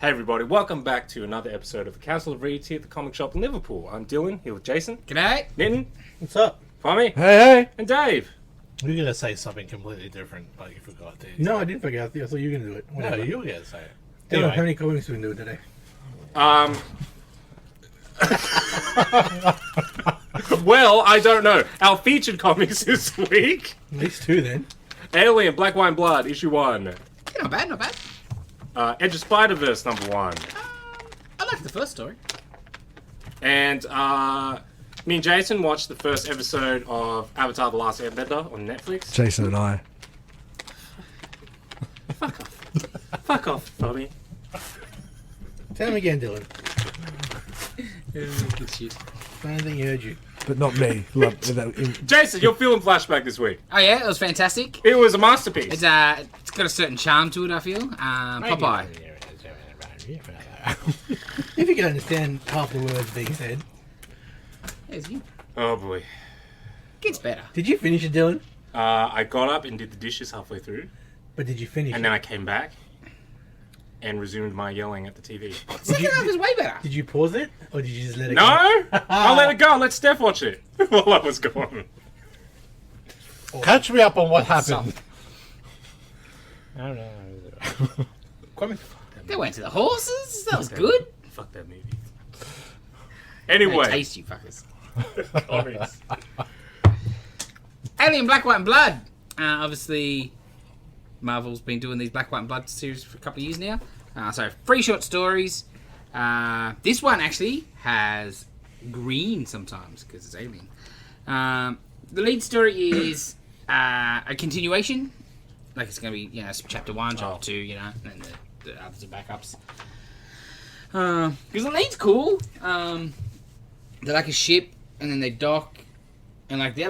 Hey everybody, welcome back to another episode of the Council of Reeds here at the Comic Shop in Liverpool. I'm Dylan, here with Jason. G'day. Nitin. What's up? Fami. Hey. And Dave. You're going to say something completely different, but you forgot to. No, I didn't forget. I thought you were going to do it. No, you were going to say it. Anyway. How many comics are we going to do today? Well, I don't know. Our featured comics this week. At least two then. Alien, Black Wine Blood, issue 1. Yeah, not bad, not bad. Edge of Spider-Verse, number 1. I like the first story. And me and Jason watched the first episode of Avatar: The Last Airbender on Netflix. Jason and I. Fuck off, Fami. Tell him again, Dylan. Good shit. I don't think he heard you. But not me. Jason, you're feeling Flashback this week. Oh yeah, it was fantastic. It was a masterpiece. It's got a certain charm to it, I feel. Popeye. If you can understand half the words being said. There's you. Oh boy. Gets better. Did you finish it, Dylan? I got up and did the dishes halfway through. But did you finish And it? then I came back and resumed my yelling at the TV. Second half was way better. Did you pause it? Or did you just let it go? No! I'll let it go. Let Steph watch it while I was gone. Catch me up on what happened. I don't know. They went to the horses. That was good. Fuck that movie. They Anyway. taste you fuckers. Glorious. Alien, Black, White and Blood. Obviously, Marvel's been doing these Black, White and Blood series for a couple of years now. So 3 short stories. This one actually has green sometimes because it's Alien. The lead story is a continuation. Like it's going to be, chapter 1, chapter 2, and then the others are backups. Because the lead's cool. They're like a ship, and then they dock, and they're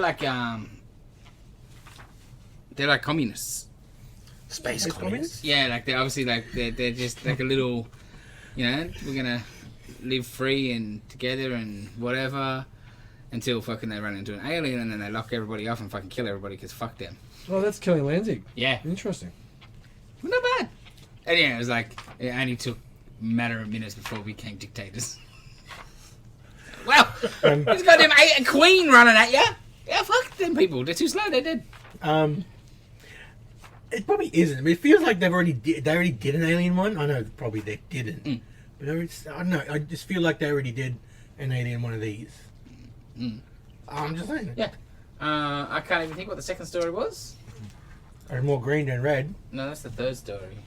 like communists. Space communists. Yeah, they're obviously they're just like a little, we're gonna live free and together and whatever until fucking they run into an alien and then they lock everybody off and fucking kill everybody because fuck them. Oh, that's Kelly Lanzig. Yeah, Interesting. not bad. And yeah, it was like it only took a matter of minutes before we became dictators. Well, there's goddamn a queen running at you. Yeah, fuck them people. They're too slow. They're dead. It probably isn't. I mean, it feels like they already did an Alien one. I know probably they didn't. But I don't know. I just feel like they already did an Alien one of these. I'm just saying. Yeah. I can't even think what the second story was. Or more green than red. No, that's the third story.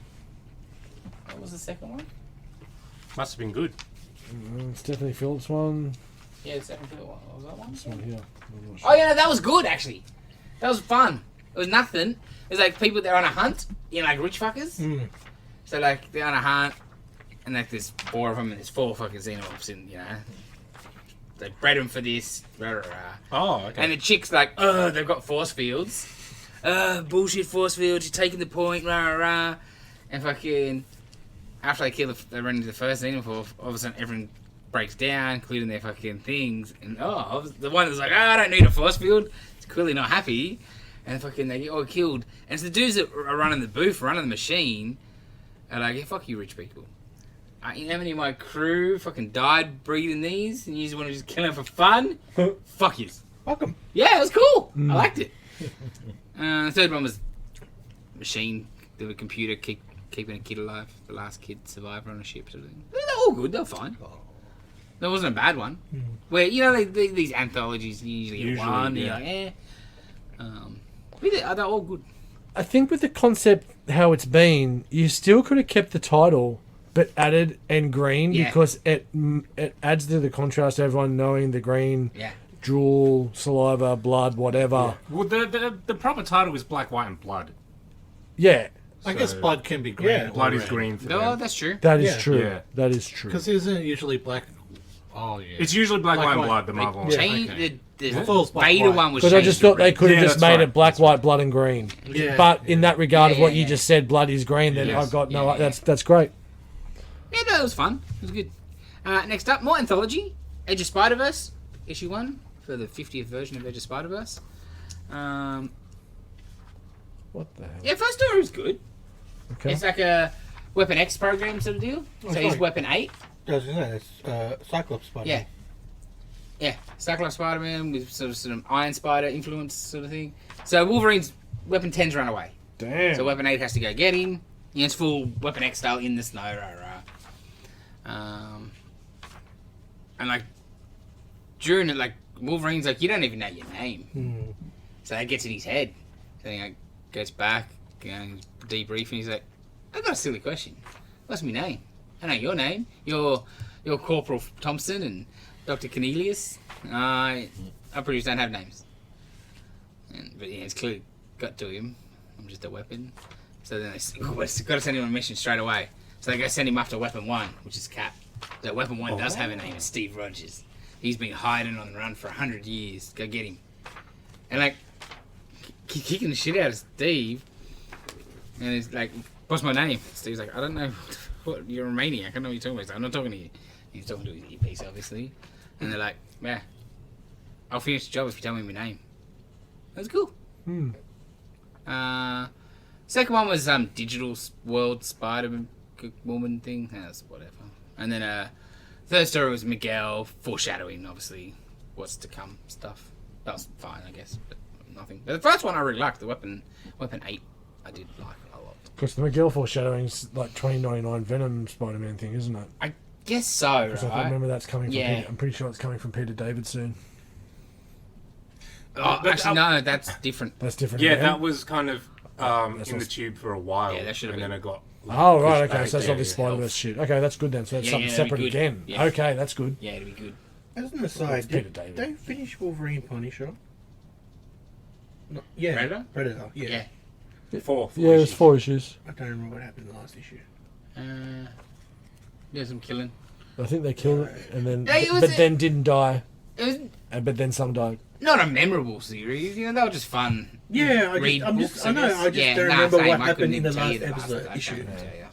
What was the second one? Must have been good. It's definitely Phillips one. Yeah, the second one. What was that one? This one here. I'm not sure. Oh yeah, that was good actually. That was fun. It was nothing. It was like people they're on a hunt, like rich fuckers. So like they're on a hunt, and like there's 4 of them, and there's 4 fucking xenomorphs, and they bred them for this. Rah, rah, rah. Oh, okay. And the chick's like, oh, they've got force fields. Bullshit force fields. You're taking the point. Rah, rah, rah. And fucking after they run into the first xenomorph, all of a sudden everyone breaks down, including their fucking things. And the one that's like, I don't need a force field. It's clearly not happy. And fucking they get all killed. And it's the dudes that are running the booth, running the machine, are like, yeah, fuck you rich people. You know how many of my crew fucking died breeding these, and you just want to just kill them for fun? Fuck you. Welcome. Yeah, it was cool. I liked it. The third one was machine, the computer keeping a kid alive. The last kid survived on a ship sort of thing. They're all good. They're fine. There wasn't a bad one. Where, these anthologies, you usually get one, yeah. and you're like, they're all good. I think with the concept how it's been, you still could have kept the title, but added and green because it adds to the contrast of everyone knowing the green. Yeah. Drool, saliva, blood, whatever. Well, the proper title is Black, White and Blood. Yeah. I guess blood can be green. Yeah, Blood or is red. green for No, them. that's true. That is Yeah. true. Yeah. That is true. Because isn't it usually black? Oh, yeah. It's usually Black, White and Blood, the Marvel one. Change okay. the Fool's black, beta white. one was Because I changed just to thought they red. could have Yeah, just that's made right. it black, white, blood, and green. Yeah. But in that regard of what Yeah, you just said, blood is green, then Yes. I've got no. Yeah, yeah. That's great. Yeah, no, it was fun. It was good. Next up, more anthology. Edge of Spider-Verse, issue 1, for the 50th version of Edge of Spider-Verse. What the hell? Yeah, first story was good. Okay. It's like a Weapon X program sort of deal. So Oh, he's sorry. Weapon 8. I was gonna say, that's Cyclops Spider. Yeah. Yeah, Cyclops Spider-Man with sort of Iron Spider influence sort of thing. So Wolverine's Weapon 10's run away. Damn. So Weapon 8 has to go get him. It's full Weapon X style in the snow, and like during it, like Wolverine's like, you don't even know your name. So that gets in his head. So he like, goes back, debriefing. He's like, I've got a silly question. What's my name? I know your name. You're Corporal Thompson and Dr. Cornelius. I pretty much don't have names. But yeah, it's clearly got to him. I'm just a weapon. So then they've got to send him on a mission straight away. So they go send him after Weapon 1, which is Cap. So Weapon 1 does have a name. It's Steve Rogers. He's been hiding on the run for 100 years. Go get him. And like, kicking the shit out of Steve. And he's like, what's my name? Steve's like, I don't know. What, you're a maniac. I don't know what you're talking about. He's like, I'm not talking to you. He's talking to his earpiece, obviously. And they're like, yeah, I'll finish the job if you tell me my name. That was cool. Second one was Digital World Spider-Woman thing. That's whatever. And then third story was Miguel foreshadowing, obviously, what's to come stuff. That was fine, I guess, but nothing. But the first one I really liked, the Weapon 8, I did like a lot. Because the Miguel foreshadowing's like 2099 Venom Spider-Man thing, isn't it? I guess so, Because I right? remember that's coming from Yeah. Peter. I'm pretty sure it's coming from Peter David soon. Oh, actually, no, that's different. That's different. Yeah, again. that was kind of That's in the what's- tube for a while. Yeah, that should have and been- then it got. Oh, right, pushed okay. back. So that's Yeah, obviously yeah. Spider-Verse shit. Okay, that's good then. So that's Yeah, something yeah, that'd be separate good. again. Yeah. Okay, that's good. Yeah, it'd be good. As an aside, It's Peter did David. they finish Wolverine Punisher? No, yeah. Predator? Predator, yeah. Yeah. Four Yeah, there's issues. 4 issues. I don't remember what happened in the last issue. Yeah, some killing. I think they killed it, and then, Yeah, it was but a- then didn't die, It was but then some died. not a memorable series, you know, they were just fun. Yeah, I Read just, books, I know, guess. I just Yeah, don't nah, remember same. what I happened couldn't in the even tell you last the episode last issue. couldn't tell you.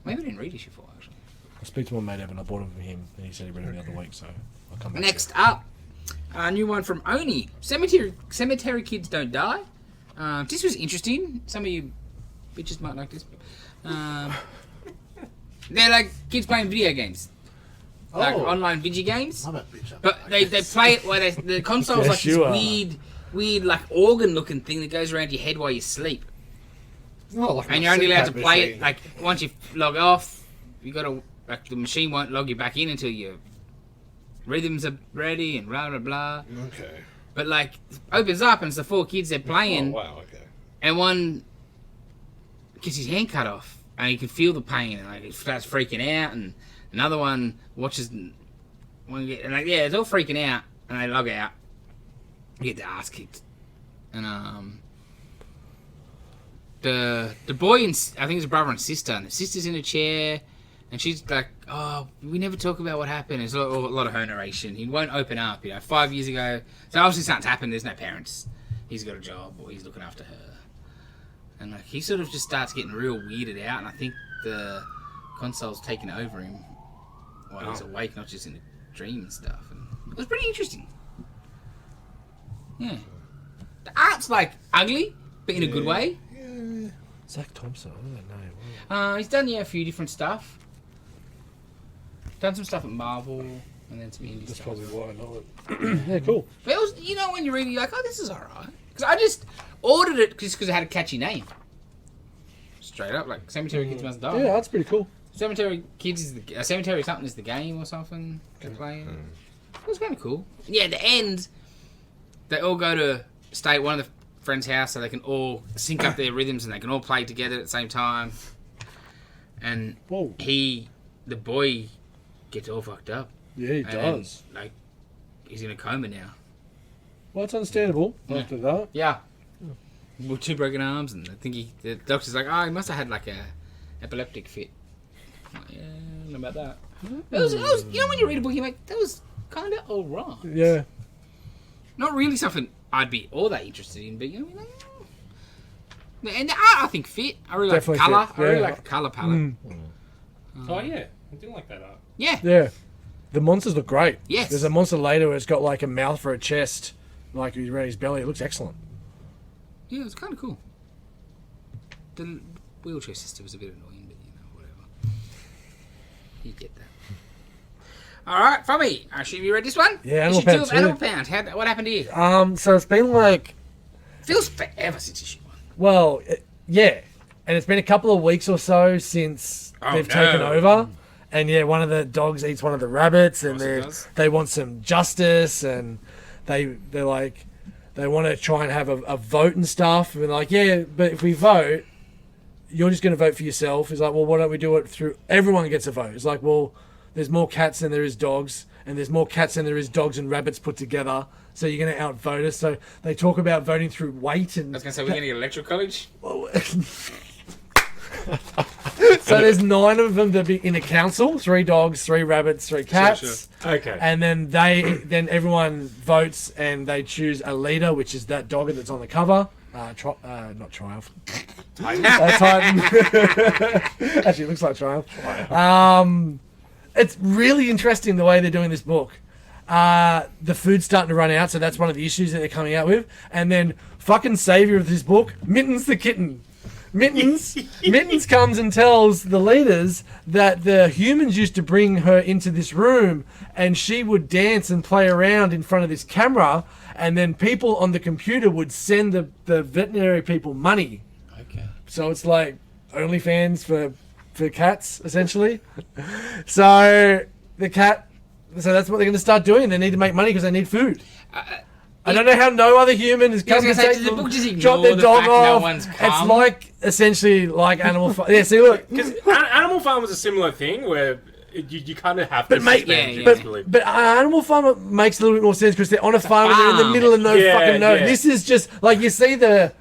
Maybe I didn't read issue 4, actually. I speak to my mate Evan. I bought it from him, and he said he read it the other week, so I'll come back. Next up, a new one from Oni. Cemetery Kids Don't Die. This was interesting. Some of you bitches might like this. They're like kids playing video games. Like Oh. online video games. I'm a bitch. But they play it where the console's Yes, like this you are. weird like organ looking thing that goes around your head while you sleep. Oh, like And a you're only allowed to CPAP play it machine. like once you log off, you gotta like the machine won't log you back in until your rhythms are ready and blah blah blah. Okay. But like opens up and it's the 4 kids they're playing Oh, wow, okay. and one gets his hand cut off and he can feel the pain and like he starts freaking out and another one watches one get and like yeah it's all freaking out and they log out. You get their ass kicked. And the boy and I think it's a brother and sister and the sister's in a chair and she's like, oh, we never talk about what happened. There's a lot of her narration. He won't open up, 5 years ago. So obviously something's happened. There's no parents. He's got a job or he's looking after her. And like he sort of just starts getting real weirded out and I think the console's taking over him while he's awake, not just in a dream and stuff. And it was pretty interesting. Yeah. The art's like ugly, but in a good way. Zach Thompson, I don't know that name. He's done a few different stuff. Done some stuff at Marvel and then some indie That's stuff. probably why I know it. Yeah, cool. But it was, when you read it, you're like, oh, this is alright. Because I just ordered it just because it had a catchy name. Straight up, like Cemetery Kids Must Die. Yeah, that's pretty cool. Cemetery Kids is the Cemetery something is the game or something they're playing. It was kind of cool. Yeah, at the end, they all go to stay at one of the friend's house so they can all sync up their rhythms and they can all play together at the same time. And Whoa. the boy, gets all fucked up. Yeah, he And, does. like, he's in a coma now. Well, it's understandable Yeah. after that. Yeah. With 2 broken arms, and I think the doctor's like, oh, he must have had like a epileptic fit. I'm like, yeah, I don't know about that. It was, when you read a book, you're like, that was kind of alright. Yeah. Not really something I'd be all that interested in, but you're like, and the art I think fit. I really like the Definitely colour. fit, I really yeah. like the colour palette. Oh yeah, I do like that art. Yeah. Yeah. The monsters look great. Yes. There's a monster later where it's got like a mouth for a chest, like he's around his belly. It looks excellent. Yeah, it was kind of cool. The wheelchair sister was a bit annoying, but whatever. You get that. All right, from me. I assume you read this one. Yeah, Animal Issue Pound 2 of 2. Animal Pound. What happened here? So it's been like, Feels forever since issue 1. well, yeah, and it's been a couple of weeks or so since they've taken over. And yeah, one of the dogs eats one of the rabbits, and they want some justice, and they're like, they want to try and have a vote and stuff. And like, yeah, but if we vote, you're just going to vote for yourself. It's like, well, why don't we do it through, everyone gets a vote. It's like, well, there's more cats than there is dogs, and there's more cats than there is dogs and rabbits put together. So you're going to outvote us. So they talk about voting through weight. And I was going to say, we're going to get electoral college. So there's 9 of them to be in a council: 3 dogs, 3 rabbits, 3 cats. Sure. Okay. And then everyone votes and they choose a leader, which is that dog that's on the cover. Not Triumph. Titan. Actually, it looks like Triumph. It's really interesting the way they're doing this book. The food's starting to run out, so that's one of the issues that they're coming out with. And then fucking savior of this book, Mittens the kitten. Mittens comes and tells the leaders that the humans used to bring her into this room, and she would dance and play around in front of this camera, and then people on the computer would send the veterinary people money. Okay. So it's like OnlyFans for cats, essentially. So that's what they're going to start doing. They need to make money because they need food. I don't know how no other human has come to say, take the book just drop their ignore the dog fact off. no one's come? It's like essentially like Animal Farm. Yeah, see, look, Because Animal Farm was a similar thing where you kind of have to. But mate, suspend yeah, your yeah. disbelief. but Animal Farm makes a little bit more sense because they're on a farm and they're in the middle of no fucking nowhere. Yeah. This is just like you see the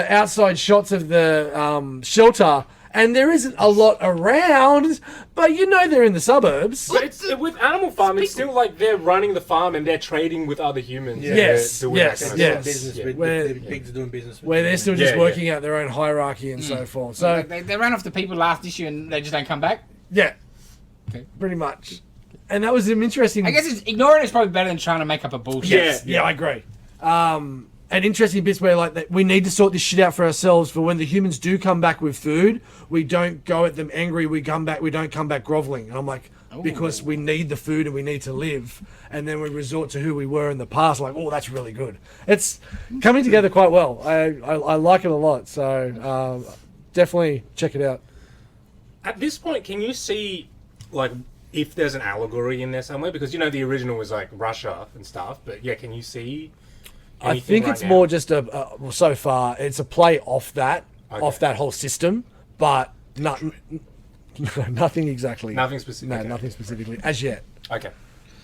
outside shots of the shelter. And there isn't a lot around, but you know they're in the suburbs. But it's, with Animal Farm, it's still like they're running the farm and they're trading with other humans. Yeah. Yes, doing yes, that kind of yes. stuff. Business, Yeah. with Where- the pigs are doing business. Where they're still just Yeah, working out their own hierarchy and so forth. So, They ran off the people last issue and they just don't come back. yeah, Okay. pretty much. And that was an interesting... I guess ignoring it's probably better than trying to make up a bullshit. Yes, yeah, I agree. And interesting bits where like we need to sort this shit out for ourselves. For when the humans do come back with food, we don't go at them angry. We don't come back groveling. And I'm like, because we need the food and we need to live. And then we resort to who we were in the past. Like, oh, that's really good. It's coming together quite well. I like it a lot. So definitely check it out. At this point, can you see, like, if there's an allegory in there somewhere? Because, you know, the original was, like, Russia and stuff. But, yeah, can you see I anything think right it's now? more just well, so far, it's a play off that whole system. But nothing exactly. Nothing specific. No, Okay. nothing specifically as yet. Okay.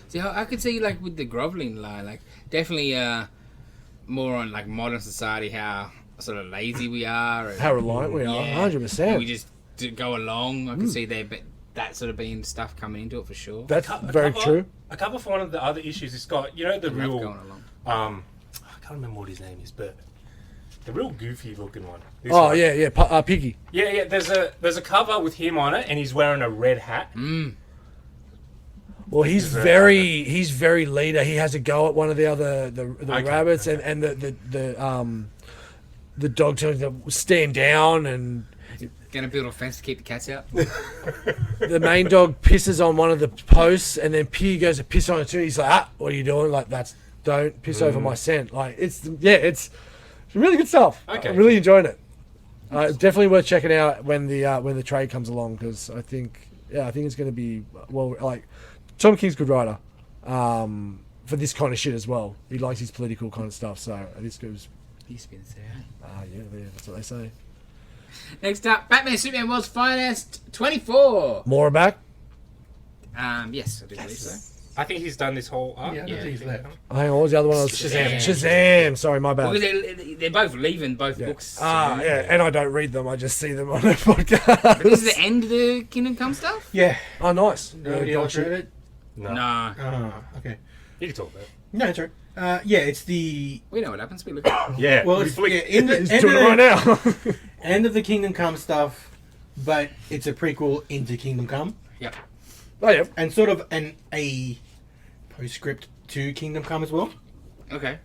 See, I could see like with the groveling line, like definitely more on like modern society, how sort of lazy we are, and, How reliant we are, Yeah. 100%. and we just go along. I can see there, but that sort of being stuff coming into it for sure. That's A very cover- true. A cover for one of the other issues it's got, you know, the Love real going along. I can't remember what his name is, but the real goofy looking one. This Oh one. yeah, Piggy. Yeah. There's a cover with him on it, and he's wearing a red hat. Well, he's very leader. He has a go at one of the other the rabbits, and the dog tells him to stand down, and Gonna build a fence to keep the cats out. the main dog pisses on one of the posts, and then Piggy goes to piss on it too. He's like, what are you doing? Like, don't piss over my scent. Like, it's really good stuff. Okay. I'm really enjoying it. Definitely worth checking out when the trade comes along, because I think it's going to be Tom King's a good writer for this kind of shit as well. He likes his political kind of stuff, so this goes. He spins there. Yeah, that's what they say. Next up, Batman Superman World's Finest 24. More back. Yes, I do believe so. I think he's done this whole arc. Yeah, I don't think he's left. Hang on, what was the other one? Shazam. Sorry, my bad. Well, they're both leaving both books. Yeah, and I don't read them. I just see them on a podcast. But this is the end of the Kingdom Come stuff? Yeah. Oh, nice. Nobody else read it? No. No. Oh, okay. You can talk about it. No, it's right. Yeah, it's the We know what happens. We look at it. Yeah. well, it's in the He's end, doing it right now. end of the Kingdom Come stuff, but it's a prequel into Kingdom Come, Yep. Oh yeah. and sort of a postscript to Kingdom Come as well. Okay.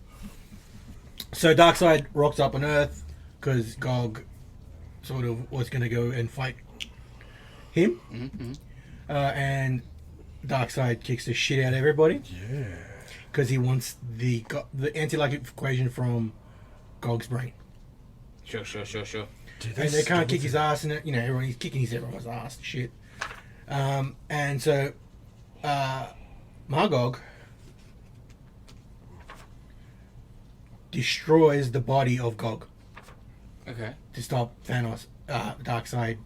So Darkseid rocks up on Earth because Gog sort of was going to go and fight him. and Darkseid kicks the shit out of everybody. Yeah. Because he wants the anti-lock equation from Gog's brain. Sure. Dude, And they can't kick his ass, and he's kicking everyone's ass and shit. And so Magog destroys the body of Gog Okay. to stop Thanos, Darkseid,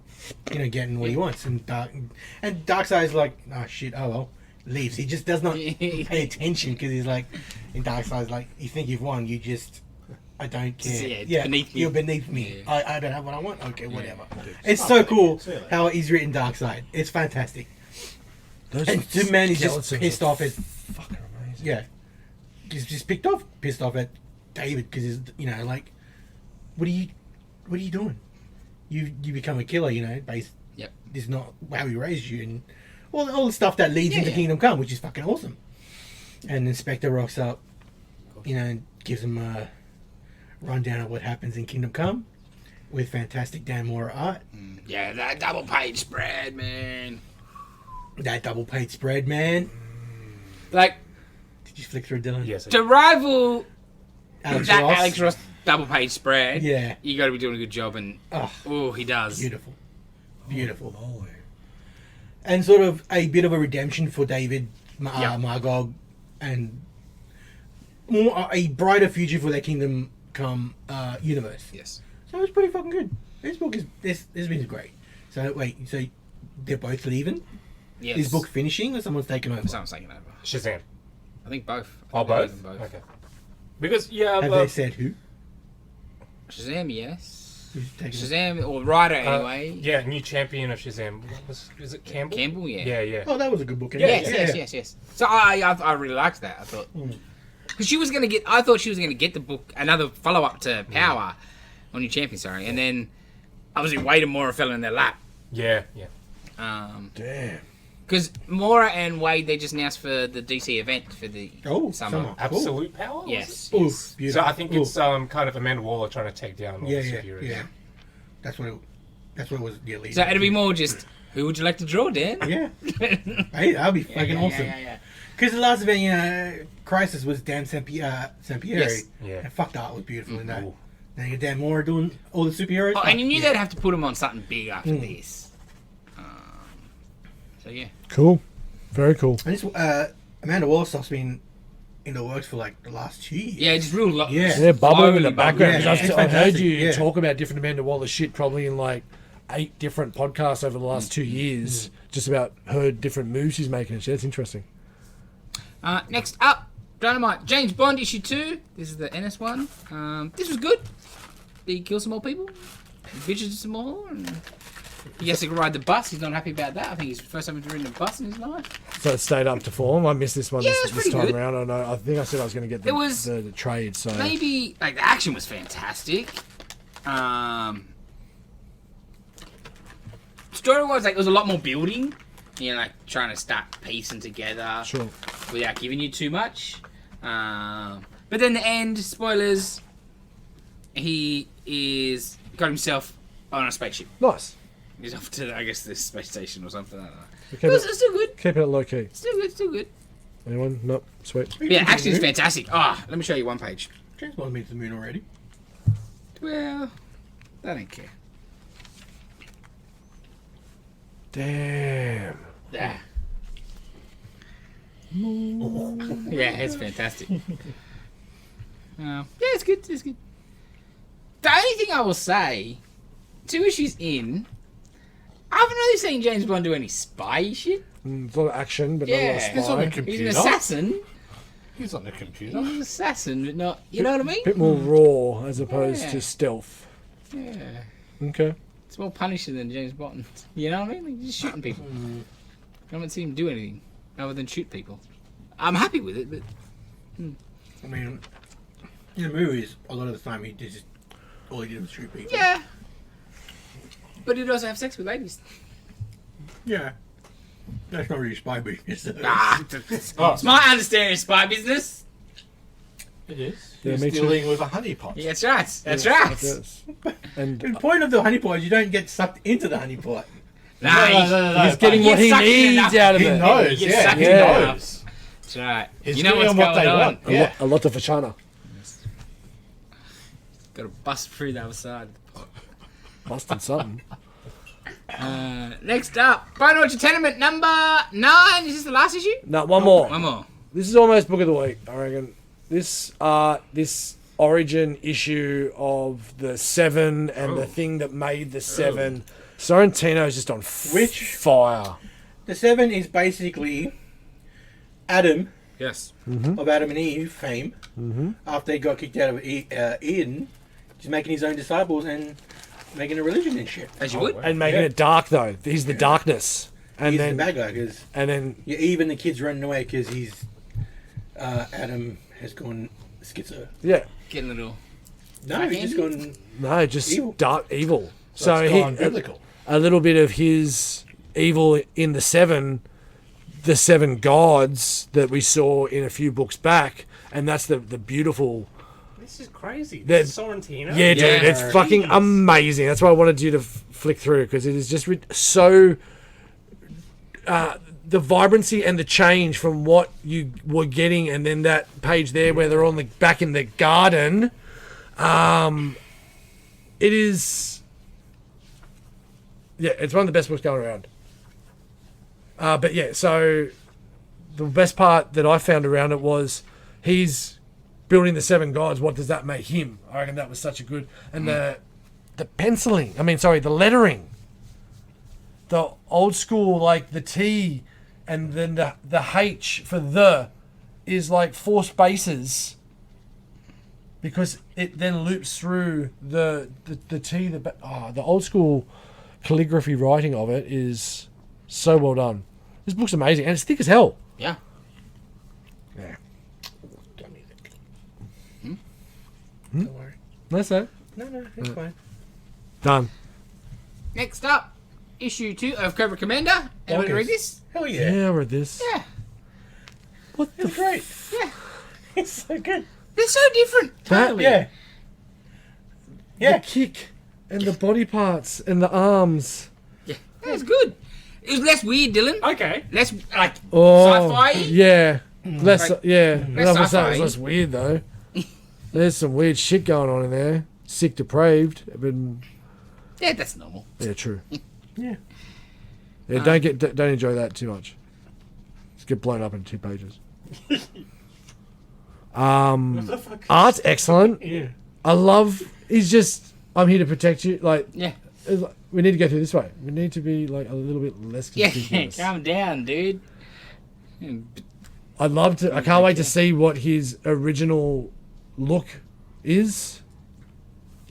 getting what he wants. And Darkseid's like, oh shit, oh well, leaves. He just does not pay attention because he's like, and Darkseid's like, you think you've won, you just, I don't care. Yeah, beneath me. You're beneath me. Yeah. I don't have what I want. Okay, whatever. Dude, It's stop so it. cool Seriously. how he's written Darkseid. It's fantastic. Those And Superman is just skeletons pissed are off at, fucking amazing. yeah, he's just pissed off at David because he's, like, what are you doing? You become a killer, based. Yep. This is not how he raised you, and all the stuff that leads into Kingdom Come, which is fucking awesome. And Inspector rocks up, and gives him a rundown of what happens in Kingdom Come with fantastic Dan Mora art. Yeah, that double page spread, man. That double page spread, man. Like, Did you flick through Dylan? Yes. to rival Alex that Ross. Alex Ross double page spread, Yeah. you got to be doing a good job, and Oh, he does. beautiful. Holy. And sort of a bit of a redemption for David, Yeah. Magog, and more a brighter future for their Kingdom Come universe. Yes. So it's pretty fucking good. This book this been great. So wait, so they're both leaving? Yes. Is book finishing or someone's taking over? Someone's taking over. Shazam. I think both. I Oh, think they're both? leaving Okay. Because, yeah, Have they said who? Shazam, yes. Who's taking Shazam, or writer anyway. yeah, new champion of Shazam. Is it Campbell? Campbell, yeah. Yeah, yeah. Oh, that was a good book. Yes. So I really liked that. I thought because she was gonna get. I thought she was gonna get the book, another follow up to Power, on New Champion. Sorry, and then obviously Wade and Mora fell in their lap. Yeah, yeah. Damn. Because Mora and Wade, they just announced for the DC event for the summer. Absolute power? was Yes. Ooh, yes. it? So I think it's kind of Amanda Waller trying to take down all Yeah, the yeah, superheroes. yeah. That's what it was. Yeah, So it'll be more just who would you like to draw, Dan? Yeah. Hey, that'll be fucking awesome. Yeah. Because the last event, Crisis was Dan Sampieri. Yes. Yeah. And fuck, the art was beautiful in that. Ooh. Now you get Dan Moore doing all the superheroes. Oh, and you knew yeah. they'd have to put him on something big after this. So yeah. Cool. Very cool. And this, Amanda Waller stuff's been in the works for like the last 2 years. Yeah, just real. Yeah. Yeah, bubbling in the slowly background. Yeah, 'Cause it's I've heard fantastic, you yeah. talk about different Amanda Waller shit probably in like 8 different podcasts over the last 2 years, just about her different moves she's making and shit. That's interesting. Next up, Dynamite James Bond issue 2. This is the NS one. This was good. He kills some more people, bitches some more, and he has to ride the bus. He's not happy about that. I think it's the first time he's ridden a bus in his life. So it stayed up to form. I missed this one Yeah, this it's pretty time good. around. I know. I think I said I was going to get It was- the trade. So Maybe like the action was fantastic. Story-wise, like there was a lot more building. Like trying to start piecing together sure. without giving you too much. But then the end, spoilers. He got himself on a spaceship. Nice. He's off to, I guess, the space station or something. I don't know. Keep It's still good. Keep it low key. Still good. Anyone? Nope. Sweet. Yeah, action is fantastic. Let me show you one page. James Bond's been to the moon already. Well, I don't care. Damn. Yeah. Yeah, it's fantastic. Yeah, it's good. It's good. The only thing I will say, 2 issues in, I haven't really seen James Bond do any spy shit. It's a lot of action, but not a lot of Yeah. spy. It's on the He's computer. an assassin. He's on the computer. He's an assassin, but not. You know what I mean? bit more raw as opposed Yeah. to stealth. Yeah. Okay. It's more punishing than James Bond. You know what I mean? Like, just shooting people. I haven't seen him do anything other than shoot people. I'm happy with it, but I mean, in the movies, a lot of the time he did just all he did was shoot people. yeah. But he'd also have sex with ladies. Yeah. That's not really spy business. It's my understanding of spy business. It is. Yeah, He's me too. dealing with a honeypot. Yeah, that's right. That's right. Yes. And The point of the honeypot is you don't get sucked into the honeypot. Nah, He's getting what he needs out of He it. knows, He yeah. sucked He it knows. That's right. He's You know what's giving them what going they on. want. Yeah. A lot of Fashana. Got to bust through the other side. Busting something. Next up, Final Orchard Tenement number 9. Is this the last issue? No, one more. One more. This is almost book of the week, I reckon. This origin issue of the 7 and the thing that made the 7. Sorrentino's just on fire. The 7 is basically Adam Yes. of Adam and Eve fame. After he got kicked out of Eden, just making his own disciples and making a religion and shit. As you would. And making it dark though. He's the darkness. And He's then the bad guy because Eve and the kids running away because Adam has gone schizo. yeah. Getting a little. No, he's just gone. No, just Evil. dark evil. So it's he gone biblical. a little bit of his evil in the 7 gods that we saw in a few books back, and that's the beautiful. This is crazy. That- This is Sorrentino. Yeah, dude, Yeah. it's fucking amazing. That's why I wanted you to flick through because it is just so. The vibrancy and the change from what you were getting, and then that page there where they're on back in the garden. It is. Yeah, it's one of the best books going around. But yeah, so the best part that I found around it was he's building the 7 gods. What does that make him? I reckon that was such a good and the penciling. The lettering. The old school, like the T, and then the H for the is like 4 spaces because it then loops through the T. The old school calligraphy writing of it is so well done. This book's amazing and it's thick as hell. Yeah. Yeah, Don't worry. that's it. No, it's fine. Done. Next up, issue 2 of Cobra Commander. Anyone Bonkers. read this? Hell yeah. Yeah, I read this. Yeah. What the It's great. Yeah. It's so good. They're so different. That- Totally. Yeah. Yeah. The kick and the body parts and the arms. Yeah. That's good. It was less weird, Dylan. Okay. Less like Oh, sci-fi. yeah. Less, Like, yeah. less That was sci-fi. less weird though. There's some weird shit going on in there. Sick, depraved, but Yeah, that's normal. yeah, true. Yeah. Yeah, don't enjoy that too much. Just get blown up in 2 pages. What the fuck? Art's excellent. Yeah. I love. He's just. I'm here to protect you. Like, Yeah. it's like, we need to go through this way. We need to be like a little bit less Yeah. conspicuous. Calm down, dude. I'd love to. I can't wait to see what his original look is.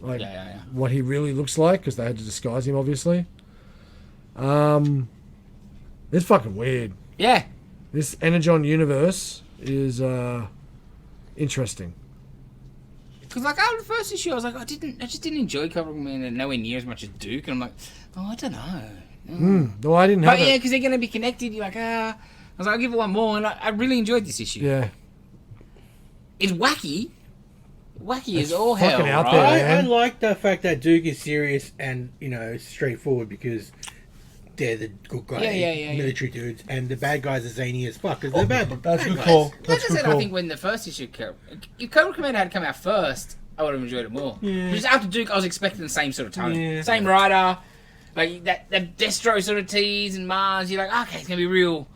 Like Yeah. what he really looks like because they had to disguise him, obviously. It's fucking weird. Yeah. This Energon universe is interesting. Because like after the first issue, I was like, I just didn't enjoy Cobra Commander nowhere near as much as Duke, and I'm like, oh, I don't know. No, I didn't have But yeah, it. because they're gonna be connected. You're like, I was like, I'll give it one more, and I really enjoyed this issue. Yeah, It's wacky. Wacky as all hell. fucking out right? there. I Man. like the fact that Duke is serious and, straightforward because they're the good guy Yeah. military dudes and the bad guys are zany as fuck because they're bad. That's a bad good guys. call. Like That's I a good said, I call. think when the first issue, if Cobra Commander had come out first, I would have enjoyed it more. Yeah. Because after Duke, I was expecting the same sort of tone, Yeah. same writer, like that Destro sort of tease and Mars. You're like, okay, it's gonna be real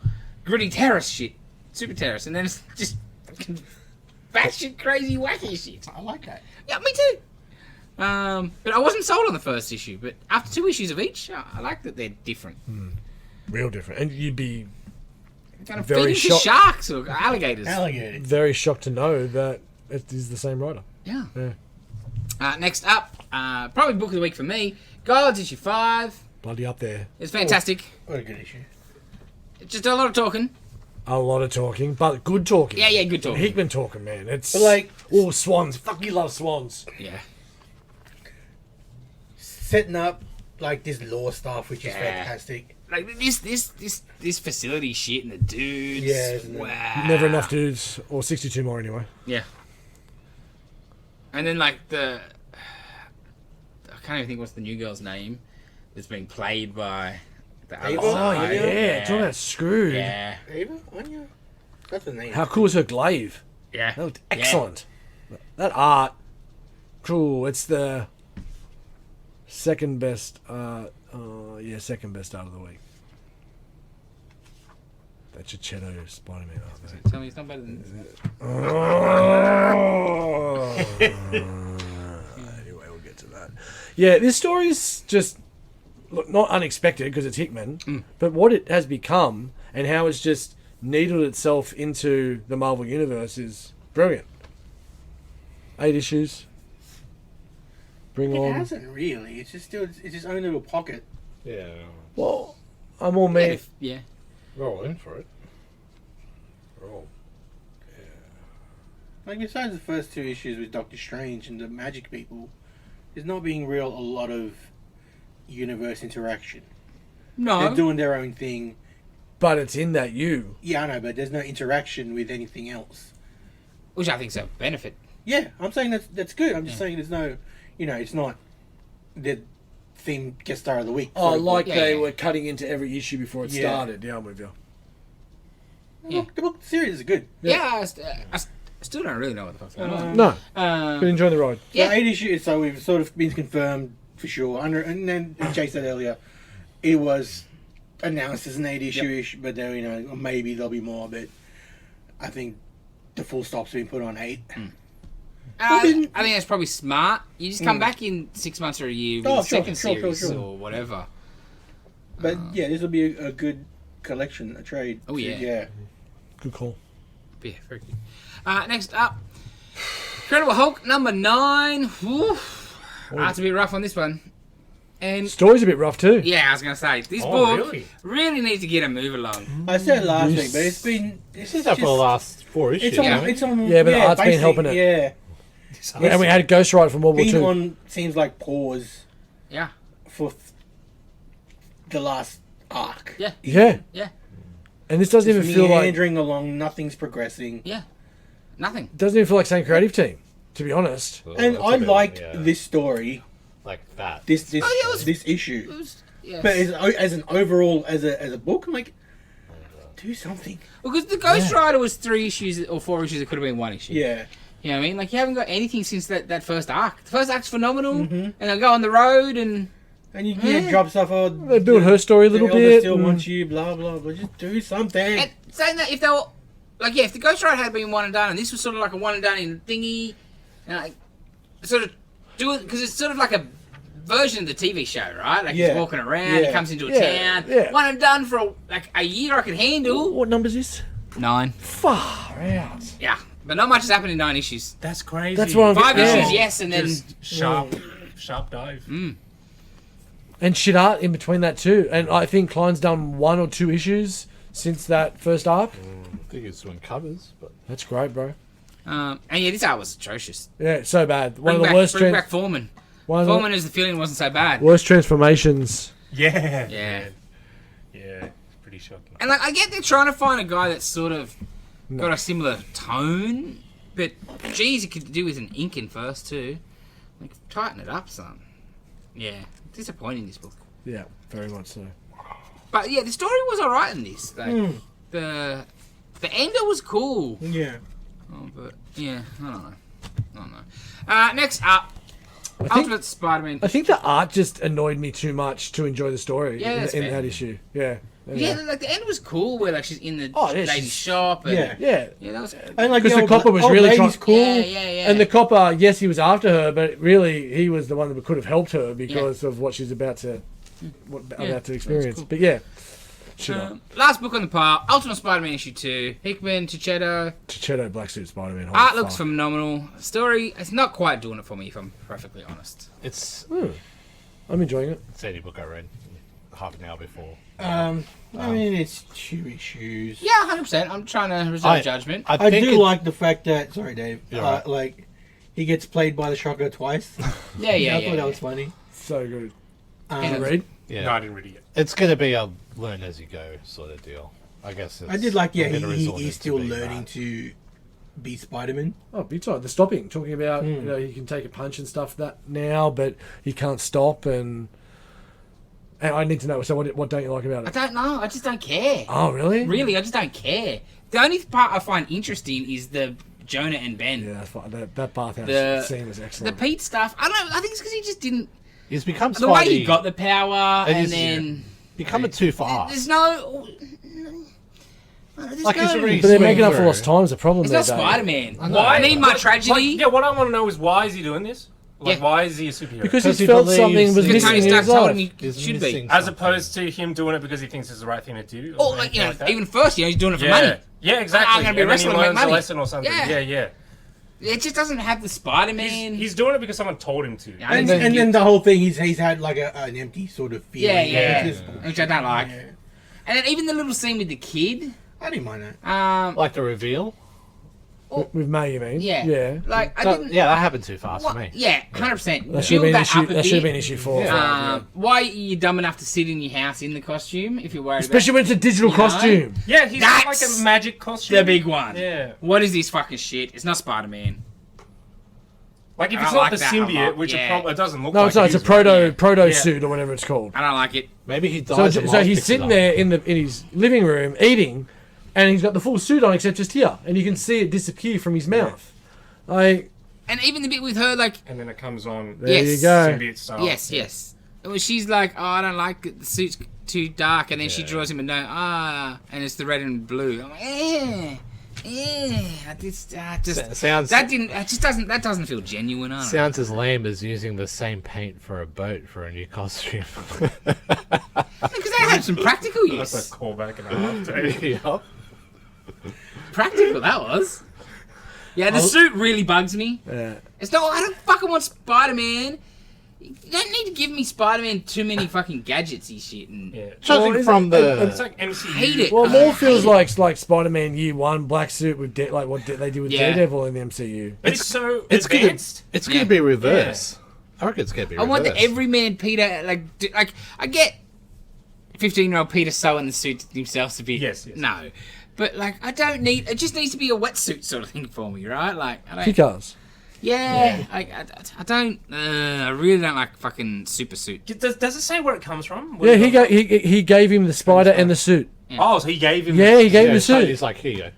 gritty terrorist shit, super terrorist, and then it's just fucking batshit crazy wacky shit. I like that. Yeah, me too. But I wasn't sold on the first issue. But after 2 issues of each, I like that they're different. Real different, and you'd be Kind of Very feeding to shocked. sharks or alligators. Alligators. very shocked to know that it is the same writer. Yeah. Yeah. Next up, probably book of the week for me. G.O.D.S issue 5. Bloody up there. It's fantastic. What a good issue. It's just a lot of talking. A lot of talking, but good talking. Yeah, good talking. Hickman talking, man. It's But, like- oh, swans. Fuck, you love swans. Yeah. Setting up like this lore stuff, which is Yeah. fantastic. Like this facility shit and the dudes. Yeah, isn't it? Wow. Never enough dudes, or 62 more anyway. Yeah. And then like I can't even think what's the new girl's name that's being played by The Ava? other Oh side. yeah, talking about screwed. Yeah. Ava? Anya? That's the name. How cool is her glaive? Yeah. That looked excellent. That art, cool. It's the second best. Second best art of the week. That's your Cheeto Spider-Man art. So tell me it's not better than Anyway, we'll get to that. Yeah, this story is just not unexpected because it's Hickman, but what it has become and how it's just needled itself into the Marvel Universe is brilliant. 8 issues. Bring It on. hasn't really. It's just still it's its own little pocket. Yeah. Well, I'm all man. yeah. Roll in for it. Roll. Like besides the first 2 issues with Doctor Strange and the Magic People, there's not being a lot of universe interaction. No. They're doing their own thing. But it's in that you. Yeah, I know, but there's no interaction with anything else. Which I think's a benefit. Yeah, I'm saying that's good. I'm just saying there's no, it's not the theme guest star of the week. Oh, sort of like Yeah, they yeah. were cutting into every issue before it Yeah. started. Yeah, I'm with you. Yeah. The book series is good. Yeah, I still don't really know what the fuck's going on. No, but enjoy the ride. Yeah. So 8 issues, so we've sort of been confirmed for sure. And then Jay said earlier, it was announced as an 8 issue, but then maybe there'll be more. But I think the full stop's been put on 8. I think that's probably smart. You just come back in 6 months or a year with Oh, the second sure, series or whatever. But yeah, this will be a good collection, a trade. Oh, yeah. Yeah. Good call. Yeah, very good. Next up, Incredible Hulk number 9. Woof. That's a bit rough on this one. And Story's a bit rough too. yeah, I was going to say, this Oh, book really? really needs to get a move along. I said last Yes. week, but it's been. It's This is up for the last 4 issues. It's on. hasn't it? It's on. Yeah, but the art's been basic, helping it. Yeah. And we had Ghost Rider from World War Been II. on seems like pause Yeah. for the last arc. Yeah. Yeah. Yeah. And this doesn't It's even feel like meandering along. Nothing's progressing. Yeah. Nothing. doesn't even feel like same creative team, to be honest. Oh, And that's a I bit, liked yeah, this story, like that. this Oh, yeah, it was- this It issue. was, yeah. But as an overall, as a book, I'm like, do something. Because the Ghost Rider was 3 issues or 4 issues. It could have been 1 issue. Yeah. You know what I mean? Like, you haven't got anything since that first arc. The first arc's phenomenal, and they'll go on the road, and And you can drop stuff on. They build her story a little the elder bit. still and- wants you, blah blah blah. Just do something. and saying that if they were, like, yeah, if the Ghost Rider had been one and done, and this was sort of like a one and done in thingy, and like, sort of do it, because it's sort of like a version of the TV show, right? Like, he's Yeah. walking around, he Yeah. comes into a Yeah. town, Yeah. one and done for a year I could handle. What number is this? 9. Far out. Yeah. But not much has happened in 9 issues. That's crazy. That's what I'm 5 Yeah. issues, yes, and then Just sharp dive. And shit art in between that too. And I think Klein's done 1 or 2 issues since that first arc. I think it's doing covers, but That's great, bro. and yeah, this art was atrocious. Yeah, so bad. One Bring of the back, worst bring back Foreman. one of the Foreman is the feeling wasn't so bad. worst transformations. Yeah. Yeah. Yeah. Pretty shocking. And like, I get they're trying to find a guy that's sort of got a similar tone, but geez, you could do with an inking first too. Like, tighten it up, son. Yeah, disappointing this book. Yeah, very much so. But yeah, the story was alright in this. Like, the ender was cool. Yeah. Oh, but yeah, I don't know. Next up, Ultimate Spider-Man. I think the art just annoyed me too much to enjoy the story Yeah, that's in fair. that issue. Yeah. Yeah, like the end was cool, where like she's in the Oh, yeah, lady's she's- shop. And, Yeah. Yeah. yeah, that was. And like Because the copper was really lady's trying- cool. Yeah. And the copper, yes, he was after her, but really he was the one that could have helped her because of what she's about to experience. cool. But yeah, shit up. Last book on the pile, Ultimate Spider-Man issue 2. Hickman, Tichetto. Chichetto, Black Suit Spider-Man. holy Art looks fuck. phenomenal. Story, it's not quite doing it for me, if I'm perfectly honest. it's I'm enjoying it. any book I read half an hour before. I mean, it's 2 issues. Yeah, 100%. I'm trying to reserve judgment. I think do it- like the fact that. Sorry, Dave. You're right. Like, he gets played by the Shocker twice. Yeah. I thought that was funny. So good. And Read? Yeah, No, I didn't read it yet. it's going to be a learn as you go sort of deal. I guess. It's I did like, yeah, a bit of he's resort still into being learning that. to be Spider-Man. Oh, big time. The stopping, talking about he can take a punch and stuff that now, but he can't stop, and And I need to know. So what don't you like about I it? don't know. I just don't care. Oh, really? Really, I just don't care. The only part I find interesting is the Jonah and Ben. Yeah, that's fine. That bathhouse The- scene was The excellent. Pete stuff, I don't know. I think it's because he just didn't. He's become The way he Spidey got the power, It and is, then becoming too fast. there's no. There's Like, he's no. already- But they're making up for Swing lost time's the problem It's there, not Dave. Spider-Man. know. I need my Like, tragedy. yeah, what I want to know is why is he doing this? Like, Yeah. why is he a superhero? Because Because he he felt believes something was that- Because missing Tony in Stark his told him life. he He's should be. missing As something. opposed to him doing it because he thinks it's the right thing to do. Or or like anything like that. even first, he's doing it for yeah. money. Yeah, exactly. I'm gonna be and then he wrestling to make learns a money. lesson or something. Yeah. Yeah. It just doesn't have the Spider-Man. He's doing it because someone told him to. Yeah, I And, think and you- then the whole thing, he's had like an empty sort of feeling. Yeah. Which is which I don't like. Yeah. And then even the little scene with the kid. I didn't mind that. Like the reveal. With May, you mean? Yeah. Yeah. Like I So, didn't. yeah, that happened too fast What? for me. Yeah, 100%. That should have Build been that up issue. a That should have bit. been issue 4. Yeah. Why are you dumb enough to sit in your house in the costume if you're worried Especially when it's a digital You know? costume. Yeah, he's got like That's a magic costume. about the big one? Yeah. What is this fucking shit? It's not Spider-Man. Like if I it's don't not like the that a symbiote, lot, which yeah. it doesn't look No, like. it's not. It's a it is, right? proto Yeah. suit or whatever it's called. I don't like it. Maybe he So, dies. so and Miles he's picks it sitting up. there in his living room eating, and he's got the full suit on except just here, and you can see it disappear from his mouth. Like, And even the bit with her, like, And then it comes on. there Yes. you go. Symbiote style. yes. Well, she's like, oh, I don't like it. The suit's too dark, and then she draws him a note. And it's the red and blue. I'm like, Sounds that doesn't feel genuine. I don't know. sounds as lame as using the same paint for a boat for a new costume. Because that had some practical That's use. a callback and a half. Dave. Yup. Practical that was. Yeah, the suit really bugs me. Yeah. It's not. I don't fucking want Spider-Man. You don't need to give me Spider-Man too many fucking gadgetsy shit and Yeah. Judging Well, from It's the like MCU. hate it. Well, I more hate feels it. like Spider-Man Year One black suit with like what they did with Yeah. Daredevil in the MCU. But it's so it's gonna advanced. it's Yeah. gonna be reverse. I reckon it's gonna be I reverse. want the everyman Peter like I get 15-year-old Peter sewing the suit himself to be Yes. no, but like I don't need it. Just needs to be a wetsuit sort of thing for me, right? Like I don't. Kick-Ass. Yeah, I don't. I really don't like fucking super suit. Does it say where it comes from? Yeah, he gave him the spider and the suit. Oh, so he gave him. Yeah, he gave him Yeah, the so suit. he's like, here you go.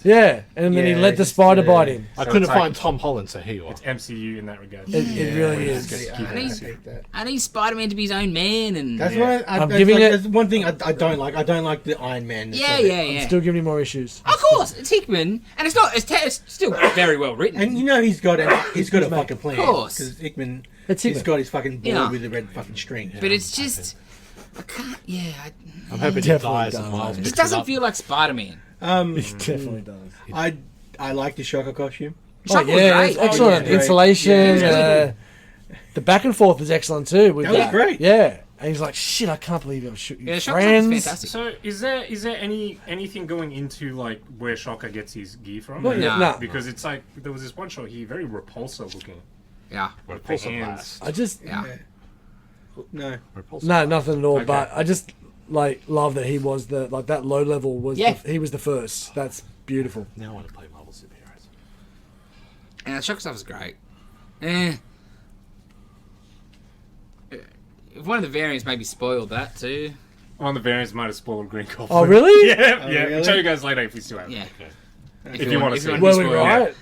Yeah, and then he Yeah, let the just, spider bite him. I So couldn't it's like- find Tom Holland, so here you are. MCU in that regard. It really is. And he's- I hate that. I need Spider-Man to be his own man, and That's Yeah. why I'm that's giving it- That's one thing I don't like. I don't like the Iron Man. yeah. Still giving him more issues. Of course, it's Hickman, and it's still very well written. And you know he's got a fucking plan. Of course. Because Hickman, It's he's Hickman. got his fucking board Yeah. with the red fucking string. But it's just, I can't. Yeah, I'm hoping he Definitely dies does, and Miles yeah. it picks just doesn't it up. feel like Spider-Man. It definitely does. I like the Shocker costume. Oh, Shocker was yeah, great. it's excellent. yeah. Insulation. Yeah. The back and forth is excellent too. With That was great. Yeah. And he's like, shit, I can't believe I'm shooting Yeah, Shocker's friends. fantastic. So is there anything going into like where Shocker gets his gear from? Not yet, No. no. Because it's like there was this one shot here, very repulsive looking. Yeah, Repulsive hands. blast. I just yeah. No. Repulsive no, blast. nothing at all. Okay. But I just like love that he was the like that low level was Yeah. he was the first. That's beautiful. Now I want to play Marvel superheroes. And the Shocker stuff is great. If one of the variants maybe spoiled that too. One of the variants might have spoiled Green Goblin. Oh really? Yeah, Oh, yeah. really? I'll show you guys later if we still have it. Yeah. Okay. If you want to see it. Were we spoiled.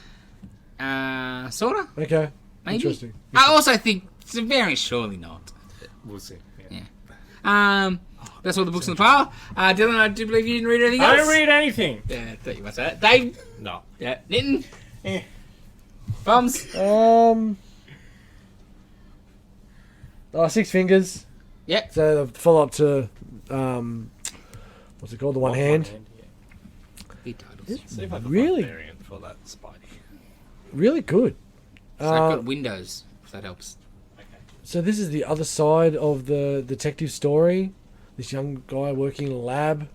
right? Sorta. Okay. Maybe. Interesting. I also think the variant surely not. We'll see. Yeah. That's all the books in the pile. Dylan, I do believe you didn't read anything else. I didn't read anything. Yeah, thought you must have. Dave. No. Yeah. Nitin. Eh. Bums. Six Fingers. Yeah. So the follow up to what's it called? The One Hand. Big titles. See if I can Really? find a variant for that Spidey. Really good. So I've got Windows, if that helps. So this is the other side of the detective story. This young guy working in a lab,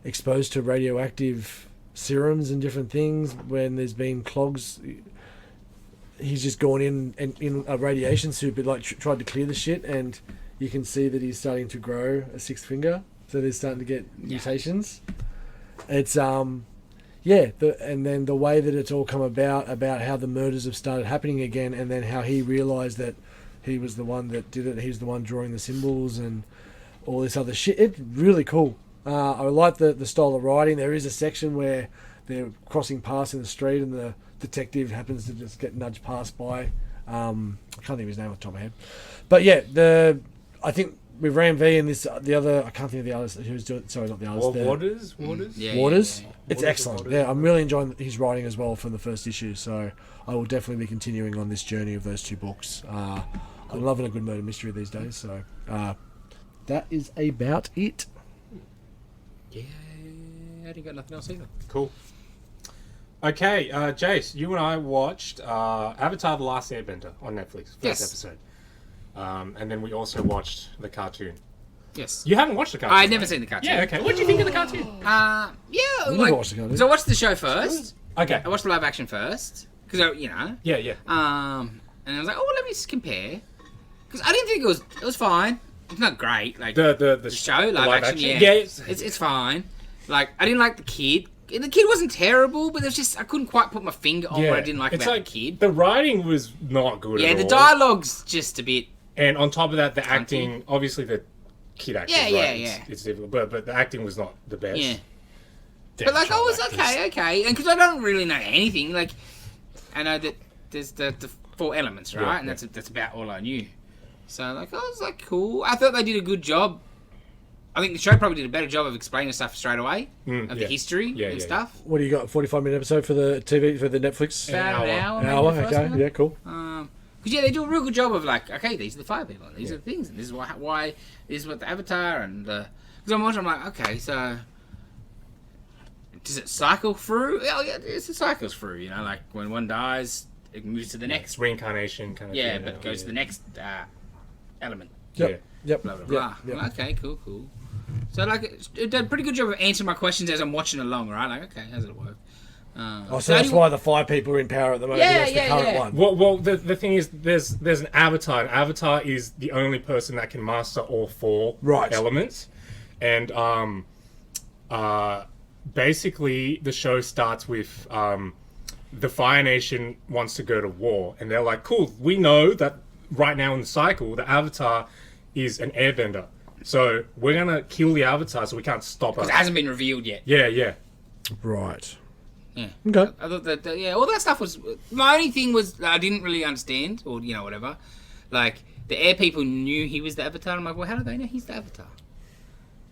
exposed to radioactive serums and different things. When there's been clogs, he's just gone in a radiation suit, but like tried to clear the shit, and you can see that he's starting to grow a sixth finger. So they're starting to get mutations. It's and then the way that it's all come about how the murders have started happening again, and then how he realised that he was the one that did it. He was the one drawing the symbols and all this other shit. It's really cool. I like the style of writing. There is a section where they're crossing paths in the street and the detective happens to just get nudged past by. I can't think of his name off the top of my head. But yeah, I think with Ram V and the other, I can't think of the artist who's doing. Sorry, not the artist. Waters. Yeah, Waters. yeah. It's excellent. Waters. Yeah, I'm really enjoying his writing as well from the first issue. So I will definitely be continuing on this journey of those two books. I'm loving a good murder mystery these days. So that is about it. Yeah, I didn't got nothing else either. Cool. Okay, Jace, you and I watched Avatar: The Last Airbender on Netflix, first episode. And then we also watched the cartoon. Yes. You haven't watched the cartoon? I'd never right? seen the cartoon. Yeah, okay. What did you think of the cartoon? Yeah, never like, watched the cartoon. so I watched the show first. Okay. I watched the live action first because Yeah. and I was like, oh, well, let me just compare because I didn't think it was fine. It's not great, like The show live action. Yeah, Yeah, it's fine. Like I didn't like the kid. The kid wasn't terrible, but there's just I couldn't quite put my finger on what I didn't like it's about like the kid. The writing was not good Yeah, at the all. dialogue's just a bit. And on top of that, the acting, obviously the kid acting, Yeah, right? It's difficult, but the acting was not the best. Yeah. But like, I was okay, and because I don't really know anything, like, I know that there's the 4 elements, right, Yeah, and that's about all I knew. So like, I was like, cool. I thought they did a good job. I think the show probably did a better job of explaining stuff straight away of the history and stuff. What do you got? 45-minute episode for the TV for the Netflix? About an hour. Hour. maybe, the first Okay. one. Yeah. Cool. Because they do a real good job of like, okay, these are the fire people, and these are the things, and this is why this is what the Avatar and because I'm watching, I'm like, okay, so does it cycle through? Oh yeah, it cycles through. You know, like when one dies, it moves to the next. It's reincarnation kind of Yeah, thing. but it goes to the next element. Yep. Yep. Blah blah blah. Yep. Well, okay, cool. So like, it did a pretty good job of answering my questions as I'm watching along. Right, like, okay, how's it work? So that's why the 5 people are in power at the moment. Yeah, That's the current one. Well, the thing is, there's an avatar. An avatar is the only person that can master all 4 elements, and basically the show starts with the Fire Nation wants to go to war, and they're like, cool, we know that right now in the cycle, the avatar is an airbender, so we're gonna kill the avatar so we can't stop us. It hasn't been revealed yet. Yeah. Right. Yeah. Okay. I thought that, all that stuff was. My only thing was that I didn't really understand, or whatever. Like the air people knew he was the Avatar. I'm like, well, how do they know he's the Avatar?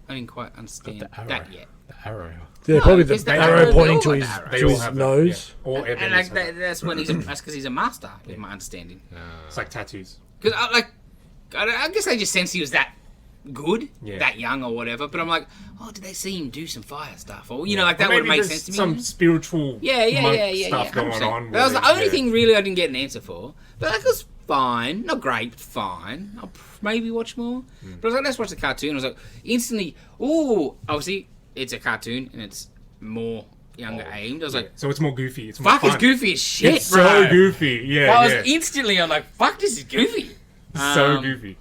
I didn't quite understand that yet. The arrow. Yeah, probably because the they arrow all pointing got to the his, arrow. They to all his have that, nose. yeah. All airbenders And like have that. that's when that's because he's a master, in my understanding. It's like tattoos. Because I guess they just sensed he was that good, Yeah. that young or whatever. But I'm like, oh, did they see him do some fire stuff, or like that would Maybe make there's sense to me. some spiritual monk stuff going 100%. on. That was the where only thing really I didn't get an answer for. But that was fine, not great, but fine. I'll maybe watch more. But I was like, let's watch the cartoon. I was like, instantly, obviously it's a cartoon and it's more younger aimed. I was like, so it's more goofy. It's more fuck, fun. it's goofy as shit, It's bro. so goofy. Yeah, I was yeah. instantly, I'm like, fuck, this is goofy. So goofy.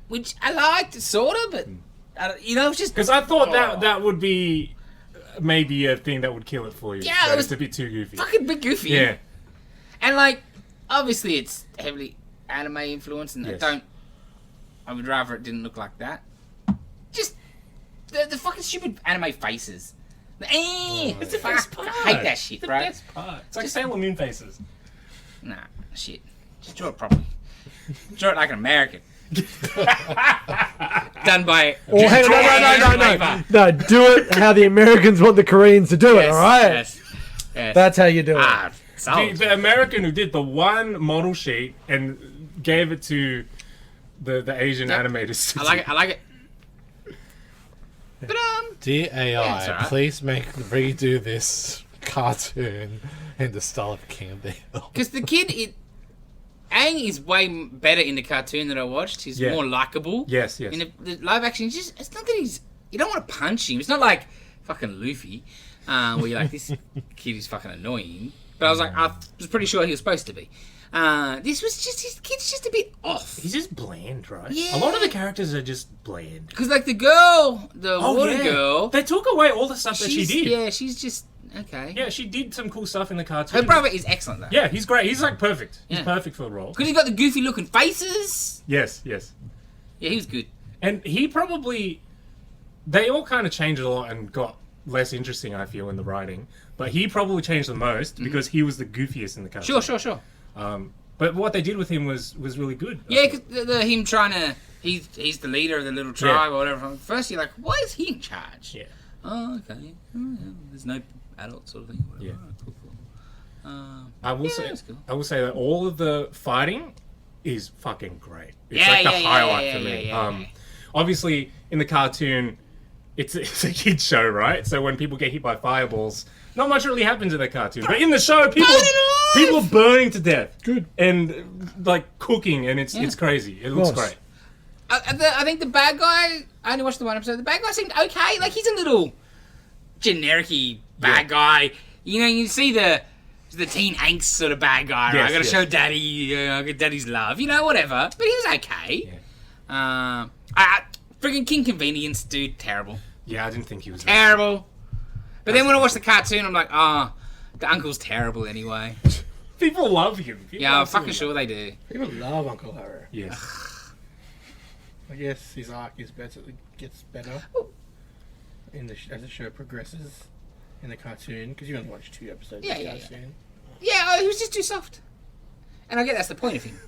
Which I liked, sort of, but it's just Because I thought that would be maybe a thing that would kill it for you. Yeah, but it was it's a bit too goofy. fucking bit goofy. Yeah. And like, obviously it's heavily anime influenced, and Yes. I would rather it didn't look like that. Just the fucking stupid anime faces. It's the best part. I hate that shit, bro. It's like Sailor Moon faces. Nah, shit. Just draw it properly. Draw it like an American. Done by. Or hang on, no, do it how the Americans want the Koreans to do it, alright? Yes. That's how you do it. The American who did the one model sheet and gave it to the Asian animators. I like it. But Dear AI, it's alright. please redo this cartoon in the style of King of the Hill. because the kid, Aang is way better in the cartoon that I watched. He's more likable. Yes. In the live action, it's not that you don't want to punch him. It's not like fucking Luffy, where you're like, this kid is fucking annoying. But I was pretty sure he was supposed to be. This was just, his kid's just a bit off. He's just bland, right? Yeah. A lot of the characters are just bland. Because like the girl, the water girl, They took away all the stuff that she did. Yeah, she's just Okay. Yeah, she did some cool stuff in the cartoon. Her brother is excellent though. Yeah, he's great. He's like perfect. He's Yeah. perfect for the role. Because he got the goofy looking faces. Yes, yes. Yeah, he was good. And he probably... They all kind of changed a lot and got less interesting, I feel, in the writing. But he probably changed the most because he was the goofiest in the cartoon. Sure. But what they did with him was really good. Yeah, because him trying to... He's the leader of the little tribe or whatever. First you're like, why is he in charge? Yeah. Oh, okay. Oh, yeah. There's no adult sort of thing. Whatever. Yeah. Oh, cool. I will say, that's cool. I will say that all of the fighting is fucking great. It's Yeah, like the yeah, highlight yeah, for me. yeah. Obviously, in the cartoon, it's a kid's show, right? So when people get hit by fireballs, not much really happens in the cartoon. But in the show, people are burning to death. Good. And like cooking, and it's crazy. It looks Nice. great. I think the bad guy... I only watched the one episode. The bad guy seemed okay. Like, he's a little generic-y bad guy. You know, you see the teen angst sort of bad guy, right? Yes, I gotta yes. show daddy, I get daddy's love. You know, whatever. But he was okay. Yeah. Friggin' King Convenience, dude, terrible. Yeah, I didn't think he was Terrible. But then when I watched the cartoon, I'm like, the uncle's terrible anyway. People love him. People Yeah, I'm love fucking him. sure they do. People love Uncle Harry. Yes. I guess his arc is better. Gets better as the show progresses in the cartoon, because you only watched 2 episodes Yeah, of the yeah, yeah. cartoon. Yeah, he was just too soft. And I get that's the point of him.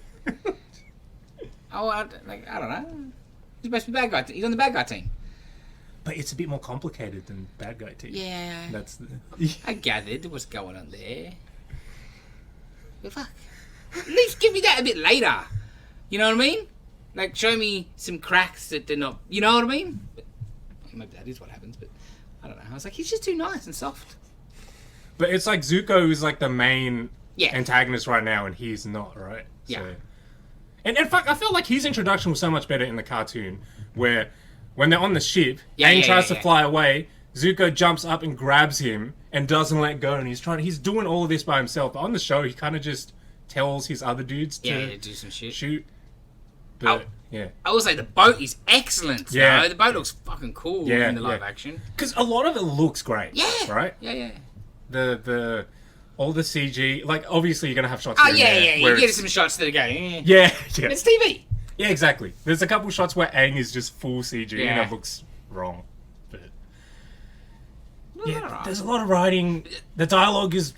I don't know. He's supposed to be bad guy. He's on the bad guy team. But it's a bit more complicated than Bad Guy Team. Yeah. That's the... I gathered what's going on there. But fuck. At least give me that a bit later. You know what I mean? Like, show me some cracks that they're not... You know what I mean? But maybe that is what happens, but I don't know. I was like, he's just too nice and soft. But it's like Zuko is like the main Yeah. antagonist right now, and he's not, right? Yeah. So... And in fact, I felt like his introduction was so much better in the cartoon, where when they're on the ship, Aang tries to fly away, Zuko jumps up and grabs him and doesn't let go, and he's doing all of this by himself. But on the show, he kind of just tells his other dudes to do some shit. shoot. But, yeah. I will say the boat is excellent. Yeah. Yeah. The boat looks fucking cool Yeah, in the live yeah. action. Because a lot of it looks great. Yeah. Right? Yeah. All the CG, like, obviously you're going to have shots Oh, here and there yeah. You where get it's- some shots that are going, Yeah. It's TV. Yeah, exactly. There's a couple shots where Aang is just full CG and Yeah. it looks wrong. But No, yeah, alright. there's a lot of writing. The dialogue is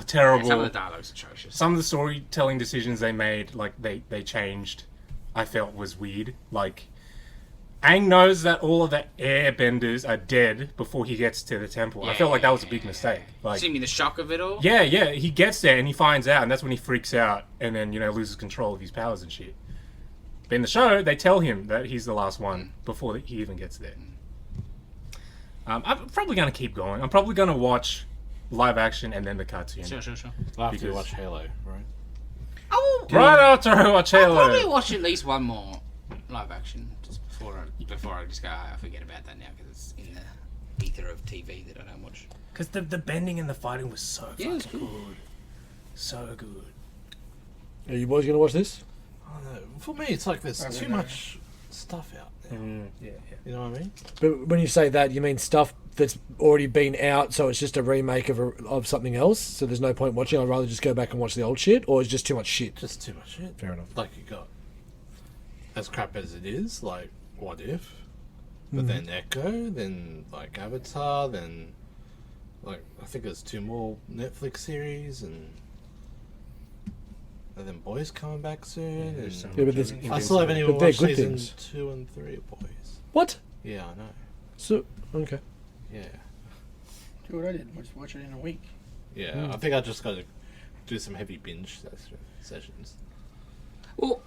terrible. Some of the dialogue's atrocious. Some of the storytelling decisions they made, like they changed, I felt was weird. Like Aang knows that all of the airbenders are dead before he gets to the temple. I felt like that was a big mistake. Like, See me the shock of it all? yeah, he gets there and he finds out, and that's when he freaks out and then loses control of his powers and shit. But in the show, they tell him that he's the last one before he even gets there. I'm probably going to keep going. I'm probably going to watch live action and then the cartoon. Sure. After you Because- watch Halo, right? Right after I watch I'll probably Halo. watch at least one more live action just before I just go, I forget about that now because it's in the ether of TV that I don't watch. Because the bending and the fighting was so Yeah, it was fucking cool. good. So good. Are you boys going to watch this? I don't know. For me, it's like there's too much stuff out there. Yeah. You know what I mean? But when you say that, you mean stuff that's already been out, so it's just a remake of something else, so there's no point watching. I'd rather just go back and watch the old shit, or it's just too much shit? Just too much shit. Fair enough. Like you got as crap as it is, like What If, but then Echo, then like Avatar, then like I think there's 2 more Netflix series, and then Boys coming back soon. there's so and Yeah, but there's, I still haven't even but they're watched good season things. 2 and 3 of Boys. What? Yeah, I know. So, okay. Yeah, Do what I did. Just watch it in a week. yeah. I think I just got to do some heavy binge sessions. Well,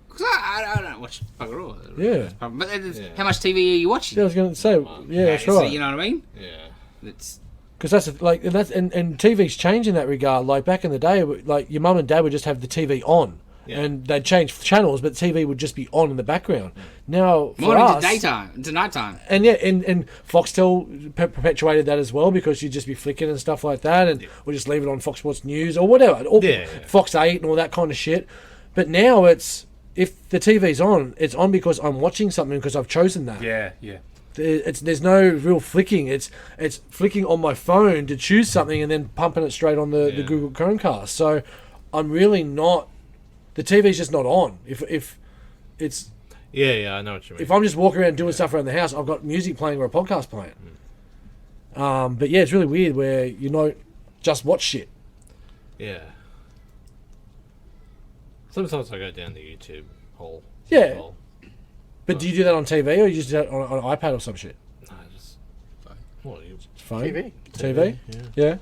because I don't watch bugger all. Yeah. But Yeah. how much TV are you watching? Yeah, I was going to say, yeah, that's So, right. you know what I mean? Yeah. It's Because that's like, and TV's changed in that regard. Like back in the day, like your mum and dad would just have the TV on, Yeah. and they'd change channels, but TV would just be on in the background. Now for morning us, to daytime, to nighttime. and yeah, and Foxtel perpetuated that as well, because you'd just be flicking and stuff like that, and we'll just leave it on Fox Sports News or whatever, or Yeah. Fox 8 and all that kind of shit. But now it's, if the TV's on, it's on because I'm watching something because I've chosen that. Yeah. There's no real flicking. It's flicking on my phone to choose something and then pumping it straight on the Google Chromecast. So I'm really not. The TV's just not on. If it's I know what you mean. if I'm just walking around doing stuff around the house, I've got music playing or a podcast playing. But yeah, it's really weird where you don't just watch shit. Yeah. Sometimes I go down the YouTube hole. Yeah. Well. But do you do that on TV or you just do that on an iPad or some shit? No, just Phone? TV. Yeah.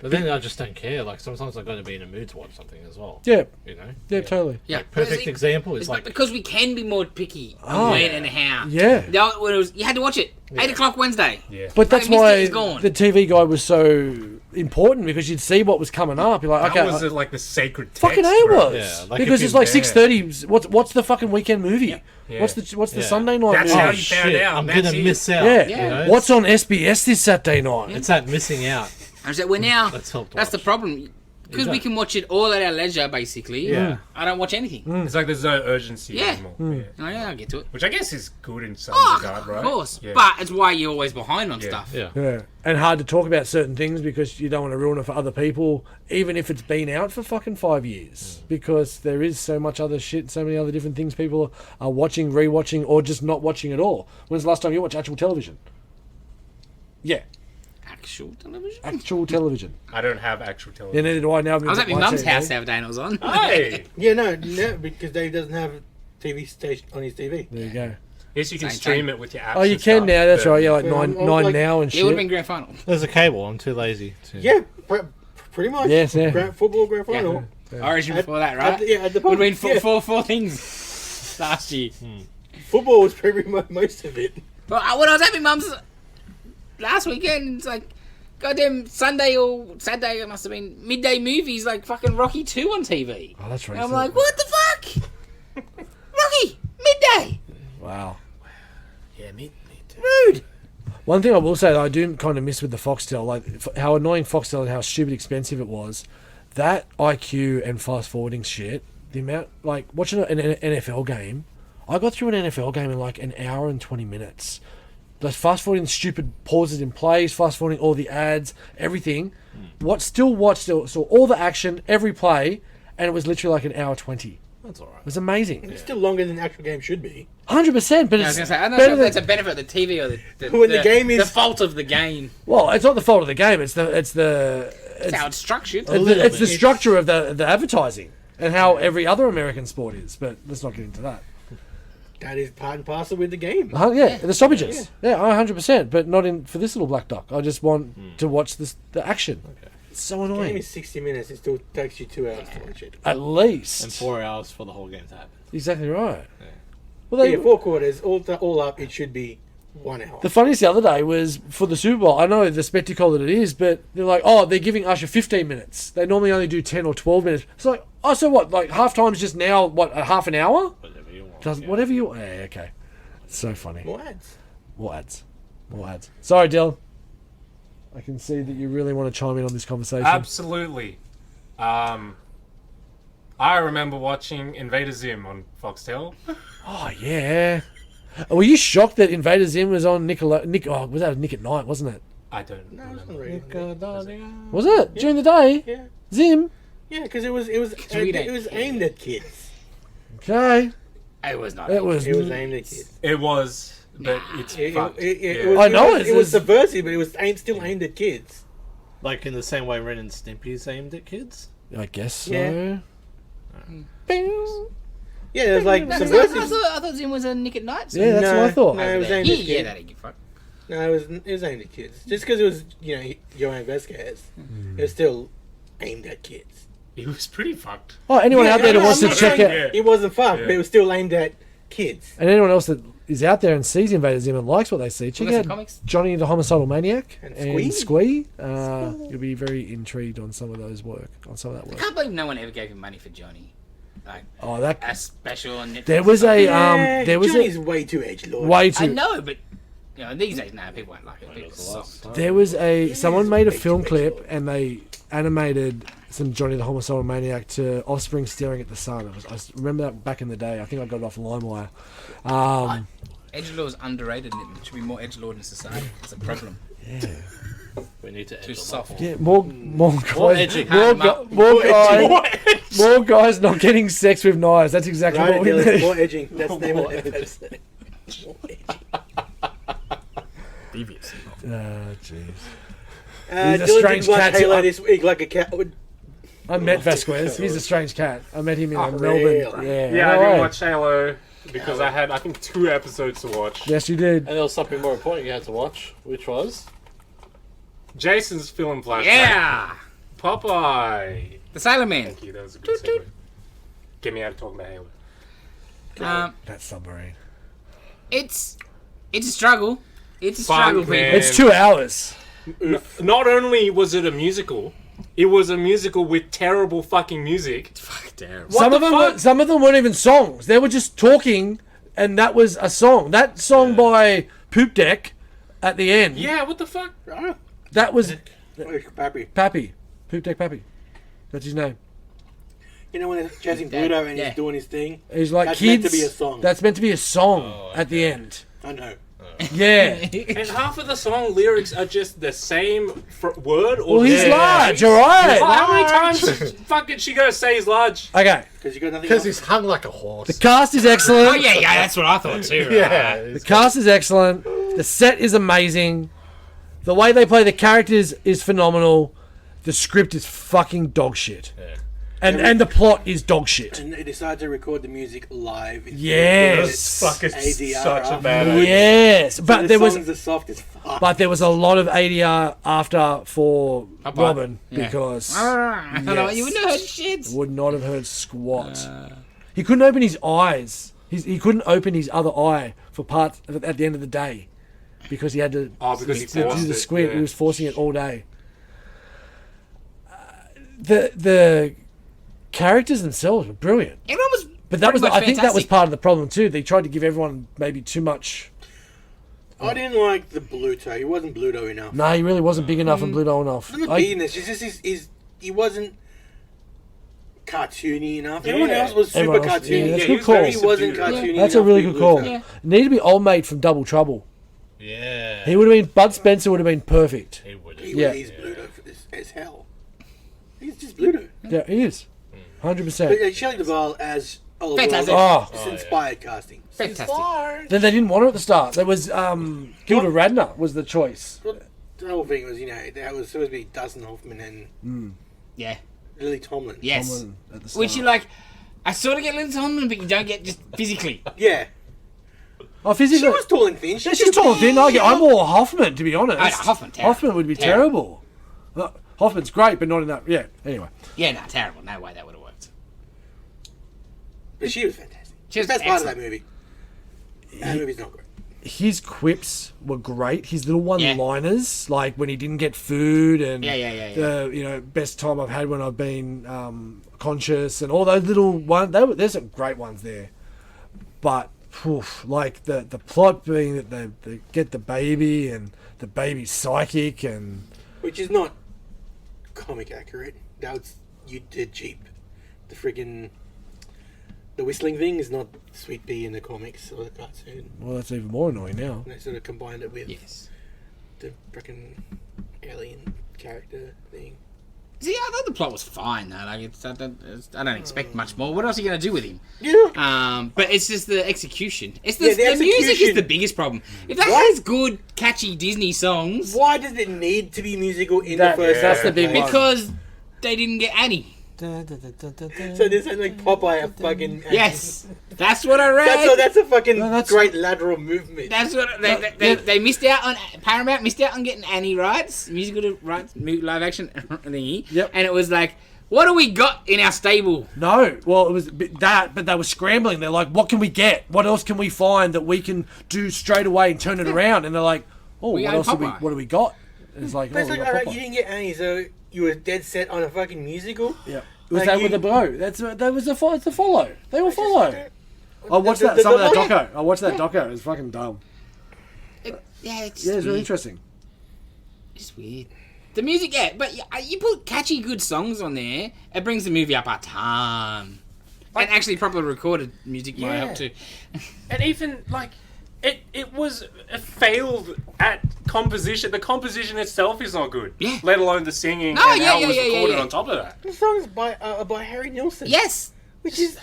But then I just don't care. Like sometimes I've got to be in a mood to watch something as well. Yeah. You know? Yeah, totally. Yeah. Like, perfect example is like because we can be more picky on when and how. Yeah. When it was, you had to watch it 8 o'clock Wednesday. Yeah. But that's Missed it, why it's gone. the TV guide was so important because you'd see what was coming up. You're like, That okay, was like the sacred text. fucking A it bro. was. Yeah, like because if it's you're like there. 6:30. What's the fucking weekend movie? Yeah. What's the Yeah. Sunday night That's movie? how oh you found shit, out. I'm That's gonna it. miss out. Yeah. You know? What's on SBS this Saturday night? It's that missing out. I said, we're now. Let's help That's the watch. problem. Because we can watch it all at our leisure, basically. Yeah. I don't watch anything. It's like there's no urgency Yeah. anymore. Yeah. Oh, yeah, I'll get to it. Which I guess is good in some Oh, regard, right? of course. Yeah. But it's why you're always behind on Yeah. stuff. Yeah. Yeah, and hard to talk about certain things because you don't want to ruin it for other people, even if it's been out for fucking 5 years. Because there is so much other shit, so many other different things people are watching, rewatching, or just not watching at all. When's the last time you watched actual television? Yeah, Actual television? actual television. I don't have actual Yeah, television. neither do I now. I was at my mum's house the other day and it was on. Hey! Yeah, no, because Dave doesn't have a TV station on his TV. There you go. Yes, you can Same stream thing. it with your apps. Oh, you and can stuff, now. That's but- right. Yeah, like Well, nine I'm like- now and It shit. would have been grand final. There's a cable. I'm too lazy to. Yeah, pretty much. Yes, yeah. Football grand final. Origin At- before that, At right? the, at the Would have been yeah. four things last year. Football was pretty much most of it. But when I was at my mum's last weekend, it's like, goddamn Sunday or Saturday, it must have been midday movies like fucking Rocky 2 on TV. Oh, that's right. And I'm like, what the fuck? Rocky, midday. Wow. Yeah, me too. Rude. One thing I will say that I do kind of miss with the Foxtel, like how annoying Foxtel and how stupid expensive it was. That IQ and fast forwarding shit, the amount, like watching an NFL game, I got through an NFL game in like an hour and 20 minutes. Like fast forwarding stupid pauses in plays, fast forwarding all the ads, everything. Saw all the action, every play, and it was literally like an hour 20. That's alright. It was amazing. It's still longer than the actual game should be. 100%, but I it's was gonna say, I don't know better if than, that's a benefit of the TV or When the game is- the fault of the game. well, it's not the fault of the game. It's How it's structured. it's the structure of the advertising and how every other American sport is. But let's not get into that. That is part and parcel with the game. Yeah, the stoppages. Yeah, 100%. But not in for this little black duck. I just want to watch the action. It's so The game annoying. is 60 minutes. It still takes you 2 hours to watch it. At least. And 4 hours for the whole game to happen. Exactly right. Yeah. Well, Yeah, 4 quarters. All up, it should be 1 hour. the funniest the other day was for the Super Bowl. I know the spectacle that it is, but they're like, oh, they're giving Usher 15 minutes. They normally only do 10 or 12 minutes. It's like, oh, so what? Like halftime's just now, what, a half an hour? Whatever you want. Does whatever you. Yeah, okay. It's so funny. More ads. More ads. More ads. Sorry, Dylan. I can see that you really want to chime in on this conversation. Absolutely. I remember watching Invader Zim on Foxtel. Oh, yeah. Were you shocked that Invader Zim was on oh, was that Nick at Night, wasn't it? I don't No, it's remember. not radio. Was it? During the day? Yeah. Zim? Yeah, because it was aimed at kids. Okay. It was not. It was. It was aimed at kids. It was, but it's fucked. It Yeah. was, I know it was subversive, but it was still aimed at kids. Like in the same way Ren and Stimpy's aimed at kids? I guess so. Yeah. Bing. Yeah, it was like I subversive. thought Zim was a Nick at Night. Yeah, that's what I thought. No, it was aimed Yeah, at yeah, kids. that ain't good fuck. No, it was aimed at kids. Just because it was, Joanne Vasquez, it was still aimed at kids. It was pretty fucked. Oh, anyone out there that no, wants I'm to not check saying out, Yeah. It wasn't fun, Yeah. but it was still aimed at kids. and anyone else that is out there and sees Invader Zim and likes what they see, check Look at out some comics. Johnny the Homicidal Maniac And and Squee. Squee. You'll be very intrigued on some of that work. I can't believe no one ever gave him money for Johnny. Like Oh, that a special on Netflix. there was a Yeah, there was Johnny's a way too edgelord. way I too. know, but these days, people won't like it. People are soft. There was someone made a film clip and they animated some Johnny the Homicidal Maniac to Offspring staring at the sun. I remember that back in the day. I think I got it off LimeWire. Edgelord is underrated. And it should be more edgelord in society. It's a problem. Yeah. We need to edge Too them soft. up. Yeah, more guys, edging. more guys not getting sex with knives. That's exactly Right, what we Dylan, need. more edging. That's the name of the episode. Devious. Jeez. Dylan a strange did watch cat, Halo so this week like a cat would. I met Vasquez. He's a strange cat. I met him in Melbourne. really? Yeah, Yeah, I no didn't way. watch Halo because I had, I think, 2 episodes to watch. Yes, you did. And there was something more important you had to watch, which was Jason's film Flashback. Yeah. Popeye. The Sailor Man. Thank you, that was a good segue. Get me out of talking about Halo. That submarine. It's a struggle. It's a Fun, struggle, people. man. It's 2 hours. Not only was it a musical, it was a musical with terrible fucking music. Fuck, terrible. Some the of them, fuck? some of them weren't even songs. They were just talking, and that was a song. That song by Poop Deck at the end. Yeah, what the fuck? That was Pappy. Pappy. Poop Deck Pappy. That's his name. You know when they're jazzing Dad, Pluto and yeah. he's doing his thing? He's like, That's kids. meant to be a song. That's meant to be a song at the end. I know. Yeah. And half of the song lyrics are just the same word. Or Well, he's yeah. large, alright. How many times fucking she goes say he's large? Okay. Because you got nothing because else. he's hung like a horse. The cast is excellent. Oh yeah, that's what I thought too. yeah. The cast is excellent. The set is amazing. The way they play the characters is phenomenal. The script is fucking dog shit. Yeah. And the plot is dog shit. And they decided to record the music live. instead of Yes. Fuck, it's ADR such a after. bad idea. Yes. So But the there was songs are soft as fuck. but there was a lot of ADR after for Popeye. Robin Yeah. because I don't know. You wouldn't have heard shit. would not have heard squat. He couldn't open his eyes. He couldn't open his other eye for parts at the end of the day because he had to Because he do forced the it. squint. Yeah. He was forcing it all day. The characters themselves were brilliant, Everyone was. but that was pretty I much think that was fantastic. part of the problem too. They tried to give everyone maybe too much. I didn't like the Bluto. He wasn't Bluto enough. No, he really wasn't big enough and Bluto enough. Not I- bigness. It's just he wasn't cartoony enough. Everyone Yeah. else was super Everyone else- cartoony. yeah, that's Yeah, a he good was very call. He wasn't subdued. cartoony. That's a enough really to be good call. Bluto. Yeah. Need to be old mate from Double Trouble. Yeah. He would have been Bud Spencer would have been perfect. He would He have. Yeah. is Bluto as hell. He's just Bluto. Yeah, he is. 100%. But Shelley Duvall as Oliver Fantastic. Wilde, Oh, it's Oh, yeah. inspired casting. Fantastic. then they didn't want her at the start. There was Gilda Radner was the choice. The whole thing was, that was supposed to be Dustin Hoffman and Yeah. Lily Tomlin. Yes. Tomlin at the start. Which you like. I sort of get Lindsay Tomlin, but you don't get just physically. Yeah. Oh, She physically. was tall and thin. Yeah, she's tall and thin. I'm more Hoffman, to be honest. Oh, no, Hoffman, terrible. Hoffman would be terrible. Hoffman's great, but not in that. Yeah, anyway. Yeah, no, terrible. No way that would have worked. But she was fantastic. She was That's part of excellent. that movie. That movie's not great. His quips were great. His little Yeah. one-liners, like when he didn't get food and Yeah. the best time I've had when I've been conscious and all those little ones. There's some great ones there, but like the plot being that they get the baby and the baby's psychic and Which is not comic accurate. That was you did cheap. The friggin' the whistling thing is not Sweet Pea in the comics or the cartoon. well, that's even more annoying now. And they sort of combined it with Yes. the frickin' alien character thing. See, I thought the plot was fine though. Like, I don't expect much more. What else are you gonna do with him? Yeah. But it's just the execution. It's the, Yeah, the the music is execution. the biggest problem. If that What? has good, catchy Disney songs, Why does it need to be musical in That- the first? that's the big place? one. because they didn't get Annie. So this sounds like Popeye a fucking. Yes, that's what I read. That's a fucking No, that's- great lateral movement. That's what they missed out on. Paramount missed out on getting Annie rights, musical rights, live action thingy. Yep. And it was like, what do we got in our stable? No, well, it was that, but they were scrambling. They're like, what can we get? What else can we find that we can do straight away and turn it around? And they're like, oh, We what own else? Popeye. What do we got? And it's like, That's we like, got alright, Popeye. you didn't get Annie, so you were dead set on a fucking musical. Yeah, it was Like that you- with the blow. That was the follow. They will follow. I watched The- that. the- Some of that the- doco. I watched that doco. It's fucking dumb. Yeah, it's Yeah, just it's really weird. interesting. It's weird. The music, yeah, but you put catchy, good songs on there, it brings the movie up a ton. And actually, properly recorded music might help too. And even like it was failed at composition. The composition itself is not good. Yeah. Let alone the singing No, and yeah, how yeah, it was yeah, recorded yeah. on top of that. The song is by Harry Nilsson. Yes. Which is...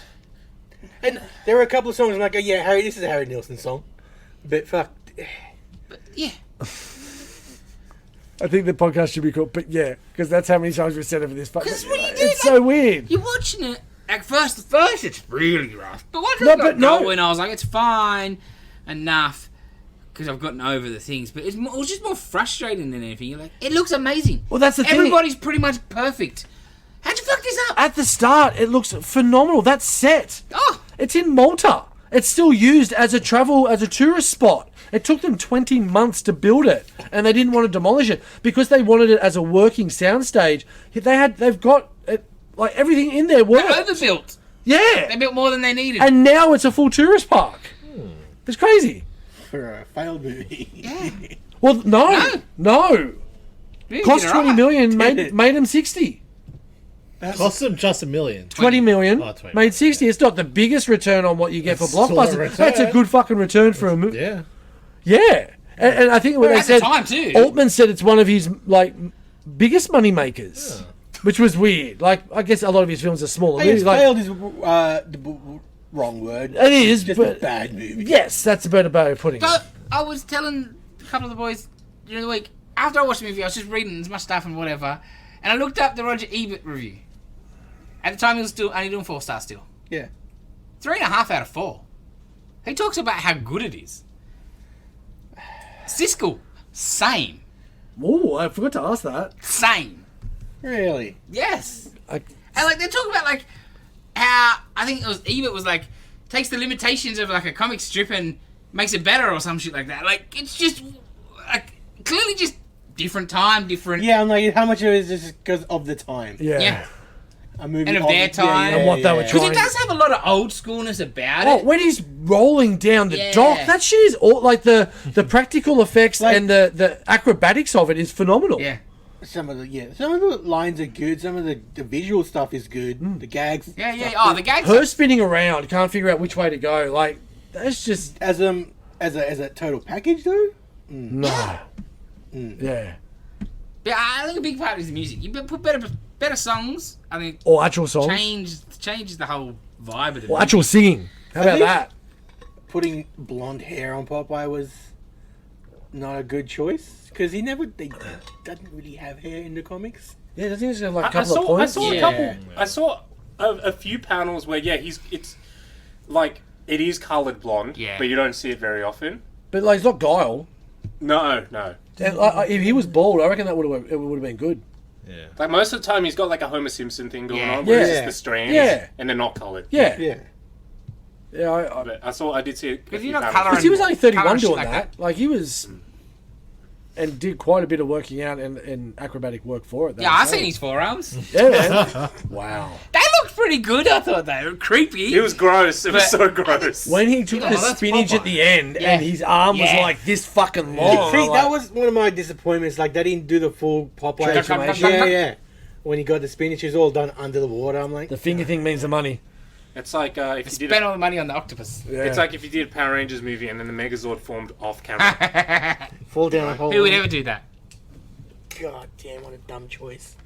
And there are a couple of songs I'm like, oh yeah, Harry, this is a Harry Nilsson song. But fuck... But yeah. I think the podcast should be called, but yeah, because that's how many times we've said it for this. Because what you do, It's so weird. You're watching it. At first it's really rough. But once No, I got but no. going, I was like, it's fine enough because I've gotten over the things. But it was just more frustrating than anything. You're like, it looks amazing. Well, that's the thing. Everybody's pretty much perfect. How'd you fuck this up? At the start, it looks phenomenal. That set. Oh, It's in Malta. It's still used as a tourist spot. It took them 20 months to build it, and they didn't want to demolish it because they wanted it as a working soundstage. They've got it, like everything in there they works. overbuilt. Yeah, They built more than they needed. and now it's a full tourist park. It's crazy. For a failed movie. yeah. Well, no. Really Cost did 20 alright. million, made them 60. Cost them just $1 million. 20 million, Oh, 20 made 60. It's not the biggest return on what you get It's for still a Blockbuster. return. That's a good fucking return for a movie. Yeah. Yeah. And I think what they At the said, time, too. Altman said it's one of his like biggest money makers, which was weird. Like I guess a lot of his films are smaller. I guess movies. Like, failed is the wrong word. it is, Just but a bad movie. yes, that's a better way of putting it. So I was telling a couple of the boys during the week, after I watched the movie, I was just reading as much stuff and whatever, and I looked up the Roger Ebert review. At the time, he was still only doing 4 stars still. Yeah. 3.5 out of 4. He talks about how good it is. Siskel, same. Oh, I forgot to ask that. Same. Really? Yes. I, And like, they're talking about like how, I think it was Ebert was like, takes the limitations of like a comic strip and makes it better or some shit like that. Like, it's just, like, clearly just different time, different... Yeah, I'm like, how much of it is just because of the time? yeah. Yeah. A movie And of their time. And what they were Because trying- it does have a lot of old schoolness about Oh, it. when he's rolling down the Yeah. dock, that shit is all like the practical effects Like- and the acrobatics of it is phenomenal. Yeah. Some of the lines are good. Some of the visual stuff is good. The gags. Yeah, yeah. stuff Oh, is- the gags. Her spinning around, can't figure out which way to go. Like that's just as a total package though. nah. Yeah. Yeah, I think a big part is the music. You put better songs. I think Or actual songs. changes the whole vibe of the Or movie. actual singing. How about think- that? Putting blonde hair on Popeye was not a good choice because he doesn't really have hair in the comics. Yeah, doesn't he just have like a I couple of saw points? a Yeah. couple. I saw a few panels where it's like it is coloured blonde, Yeah. but you don't see it very often. But like, it's not Guile. No. And, if he was bald, I reckon it would have been good. Yeah. Like most of the time, he's got like a Homer Simpson thing going Yeah. on, where it's Yeah. just the strands, Yeah. and they're not coloured. Yeah. Yeah. Yeah, But I did see it. Because you're not colouring. because he was only 31 Colour shit doing like that. Like he was, and did quite a bit of working out and acrobatic work for it. Yeah, I've seen his forearms. Yeah, man. Wow. They looked pretty good, I thought they were creepy. It was gross. It was But- so gross. When he took Yeah, the that's spinach at Popeye. the end Yeah. and his arm was Yeah. like this fucking long. See, I'm like, that was one of my disappointments. Like they didn't do the full Popeye Transformation. Yeah. When he got the spinach, it was all done under the water. I'm like, the finger thing means the money. It's like if you did. Spent all the money on the octopus. Yeah. It's like if you did a Power Rangers movie and then the Megazord formed off camera. fall down a hole. Who would ever do that? God damn, what a dumb choice.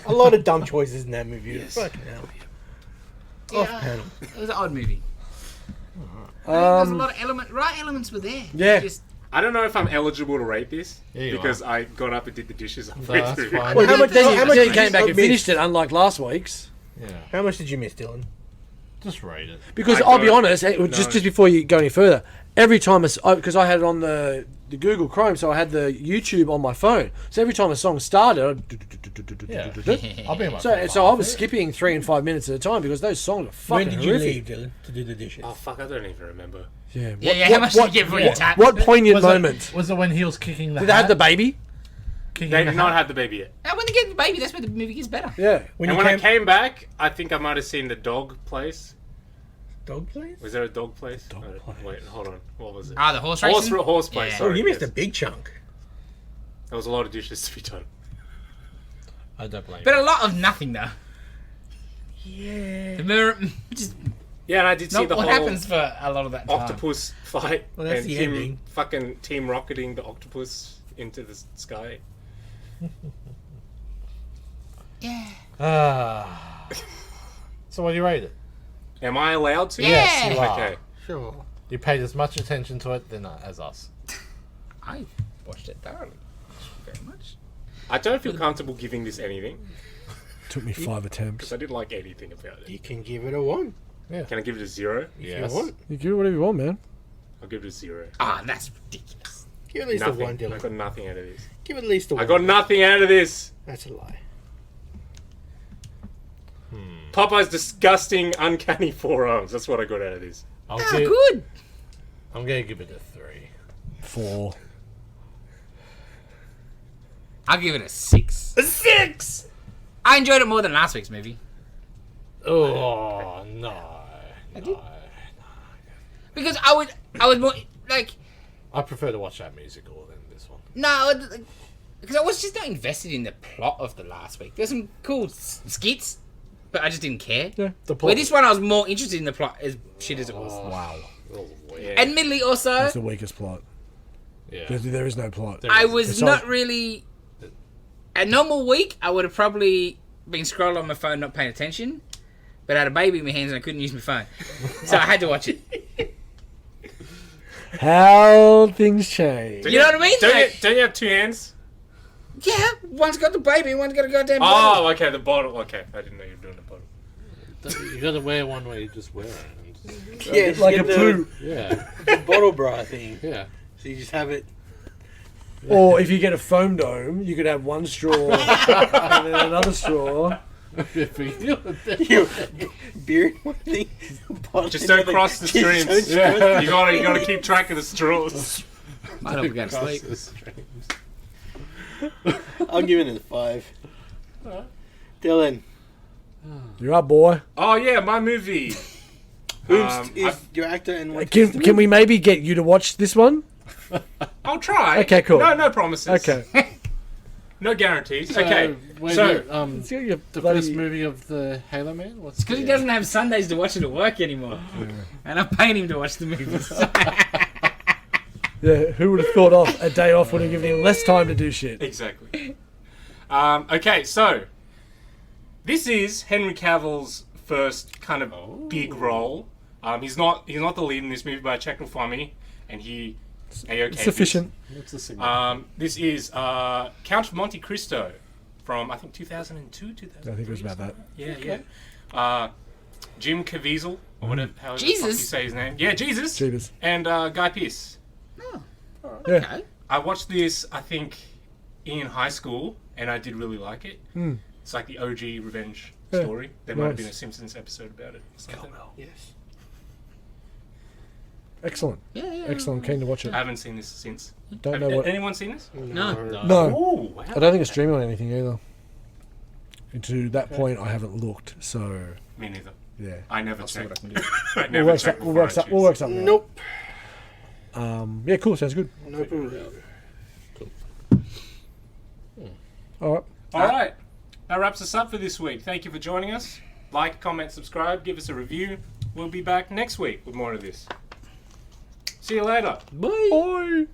A lot of dumb choices in that movie. Yes. Fucking hell. Yeah, Off-panel. it was an odd movie. There's a lot of right elements were there. Yeah. Just, I don't know if I'm eligible to rate this Yeah, you because I got up and did the dishes. That's fine. Well, how much- Then how much you did came you back and miss? finished it, unlike last week's. Yeah. How much did you miss, Dylan? Just rate it. Because I I'll be don't honest, know. just before you go any further, every time because I had it on the Google Chrome, so I had the YouTube on my phone. So every time a song started, Yeah. I'll be in my so I was skipping 3 and 5 minutes at a time because those songs are fucking When did you horrific. leave, Dylan, to do the dishes? Oh fuck! I don't even remember. Yeah, yeah, how much did you get for your tap? What poignant Was moment? Was it when he was kicking the Did they have the baby? Kicking They the did not hat? have the baby yet. Now, when they get the baby, that's where the movie gets better. Yeah. When And you when I came back, I think I might have seen the dog place. dog place? Was there a dog place? Dog place. Wait, hold on. What was it? Ah, the horse racing? Horse place. Yeah. Sorry, Oh, you missed yes. a big chunk. There was a lot of dishes to be done. I don't blame But you. a lot of nothing, though. Yeah. The mirror, just Yeah, and I did see Not the what whole happens for a lot of that time. octopus fight Well, that's and the him ending. fucking team rocketing the octopus into the sky. Yeah. Ah. So what do you rate it? Am I allowed to? Yes, you are. Okay. Sure. You paid as much attention to it than as us. I watched it thoroughly. Very much. I don't feel comfortable giving this anything Took me 5 attempts. because I didn't like anything about it. You can give it a 1 Can I give it a 0? Yes. you want. You do whatever you want, man. I'll give it a 0. Ah, that's ridiculous. Give it at least Nothing. a 1, I Dylan. got nothing out of this. Give it at least a 1. I got nothing out of this. That's a lie. Popeye's disgusting, uncanny forearms. That's what I got out of this. I'm Good. gonna give it a 3. 4. I'll give it a 6. A 6! I enjoyed it more than last week's movie. Oh no. did. Because I was more, like, I prefer to watch that musical than this one. no, because I was just not invested in the plot of the last week. There's some cool skits, but I just didn't care. Yeah. The Where this one, I was more interested in the plot, as shit as it was. Wow. Yeah. Admittedly, also, That's the weakest plot. Yeah. There is no plot. I was It's not all- really. A normal week, I would have probably been scrolling on my phone, not paying attention. But I had a baby in my hands and I couldn't use my phone, so I had to watch it. How things change. You know what I mean? Don't you have 2 hands? Yeah, one's got the baby, one's got a goddamn bottle. Oh, okay, the bottle. Okay, I didn't know you were doing the bottle. You gotta wear one where you just wear it. Yeah, just Like get a flute. Yeah. the bottle bra thing. Yeah. So you just have it. Or if you get a foam dome, you could have one straw and then another straw. You beer in one thing. bottle Just in don't another. cross the Just don't streams. cross- You gotta keep track of the straws. I don't go to sleep. I'm giving it a 5. Dylan, You're up, boy. Oh yeah, my movie. who's is your actor and what? Can we maybe get you to watch this one? I'll try. Okay, cool. No promises. Okay. No guarantees. Okay. So, So you're the bloody- first movie of the Halo Man? What's Because he doesn't have Sundays to watch it at work anymore. And I'm paying him to watch the movies. Yeah, who would have thought off a day off would have given him less time to do shit? Exactly. Okay, so this is Henry Cavill's first kind of big role. He's not the lead in this movie, but I checked with Fami, and he A-okay. Sufficient. What's the signal? This is Count of Monte Cristo from I think 2002, 2003. I think it was about that. Yeah. Jim Caviezel, or whatever how the fuck Jesus. you say his name. Yeah, Jesus. Jeebus. And Guy Pearce. Yeah. Okay. I watched this, I think, in high school, and I did really like it. Hmm. It's like the OG revenge Yeah, story. There might have nice. been a Simpsons episode about it. Or something. Yes. Excellent. Yeah. Excellent. Keen to watch it. I haven't seen this since. Don't Have know what. anyone seen this? No. No. Oh, wow. I don't think it's streaming on anything either. And to that point, I haven't looked. So Me neither. yeah. I never I'll see what I checked. can do. I We'll never work, checked we'll, before work, I we'll choose. work something out. Nope. Yeah, cool. Sounds good. No problem. All right. All right. That wraps us up for this week. Thank you for joining us. Like, comment, subscribe, give us a review. We'll be back next week with more of this. See you later. Bye. Bye.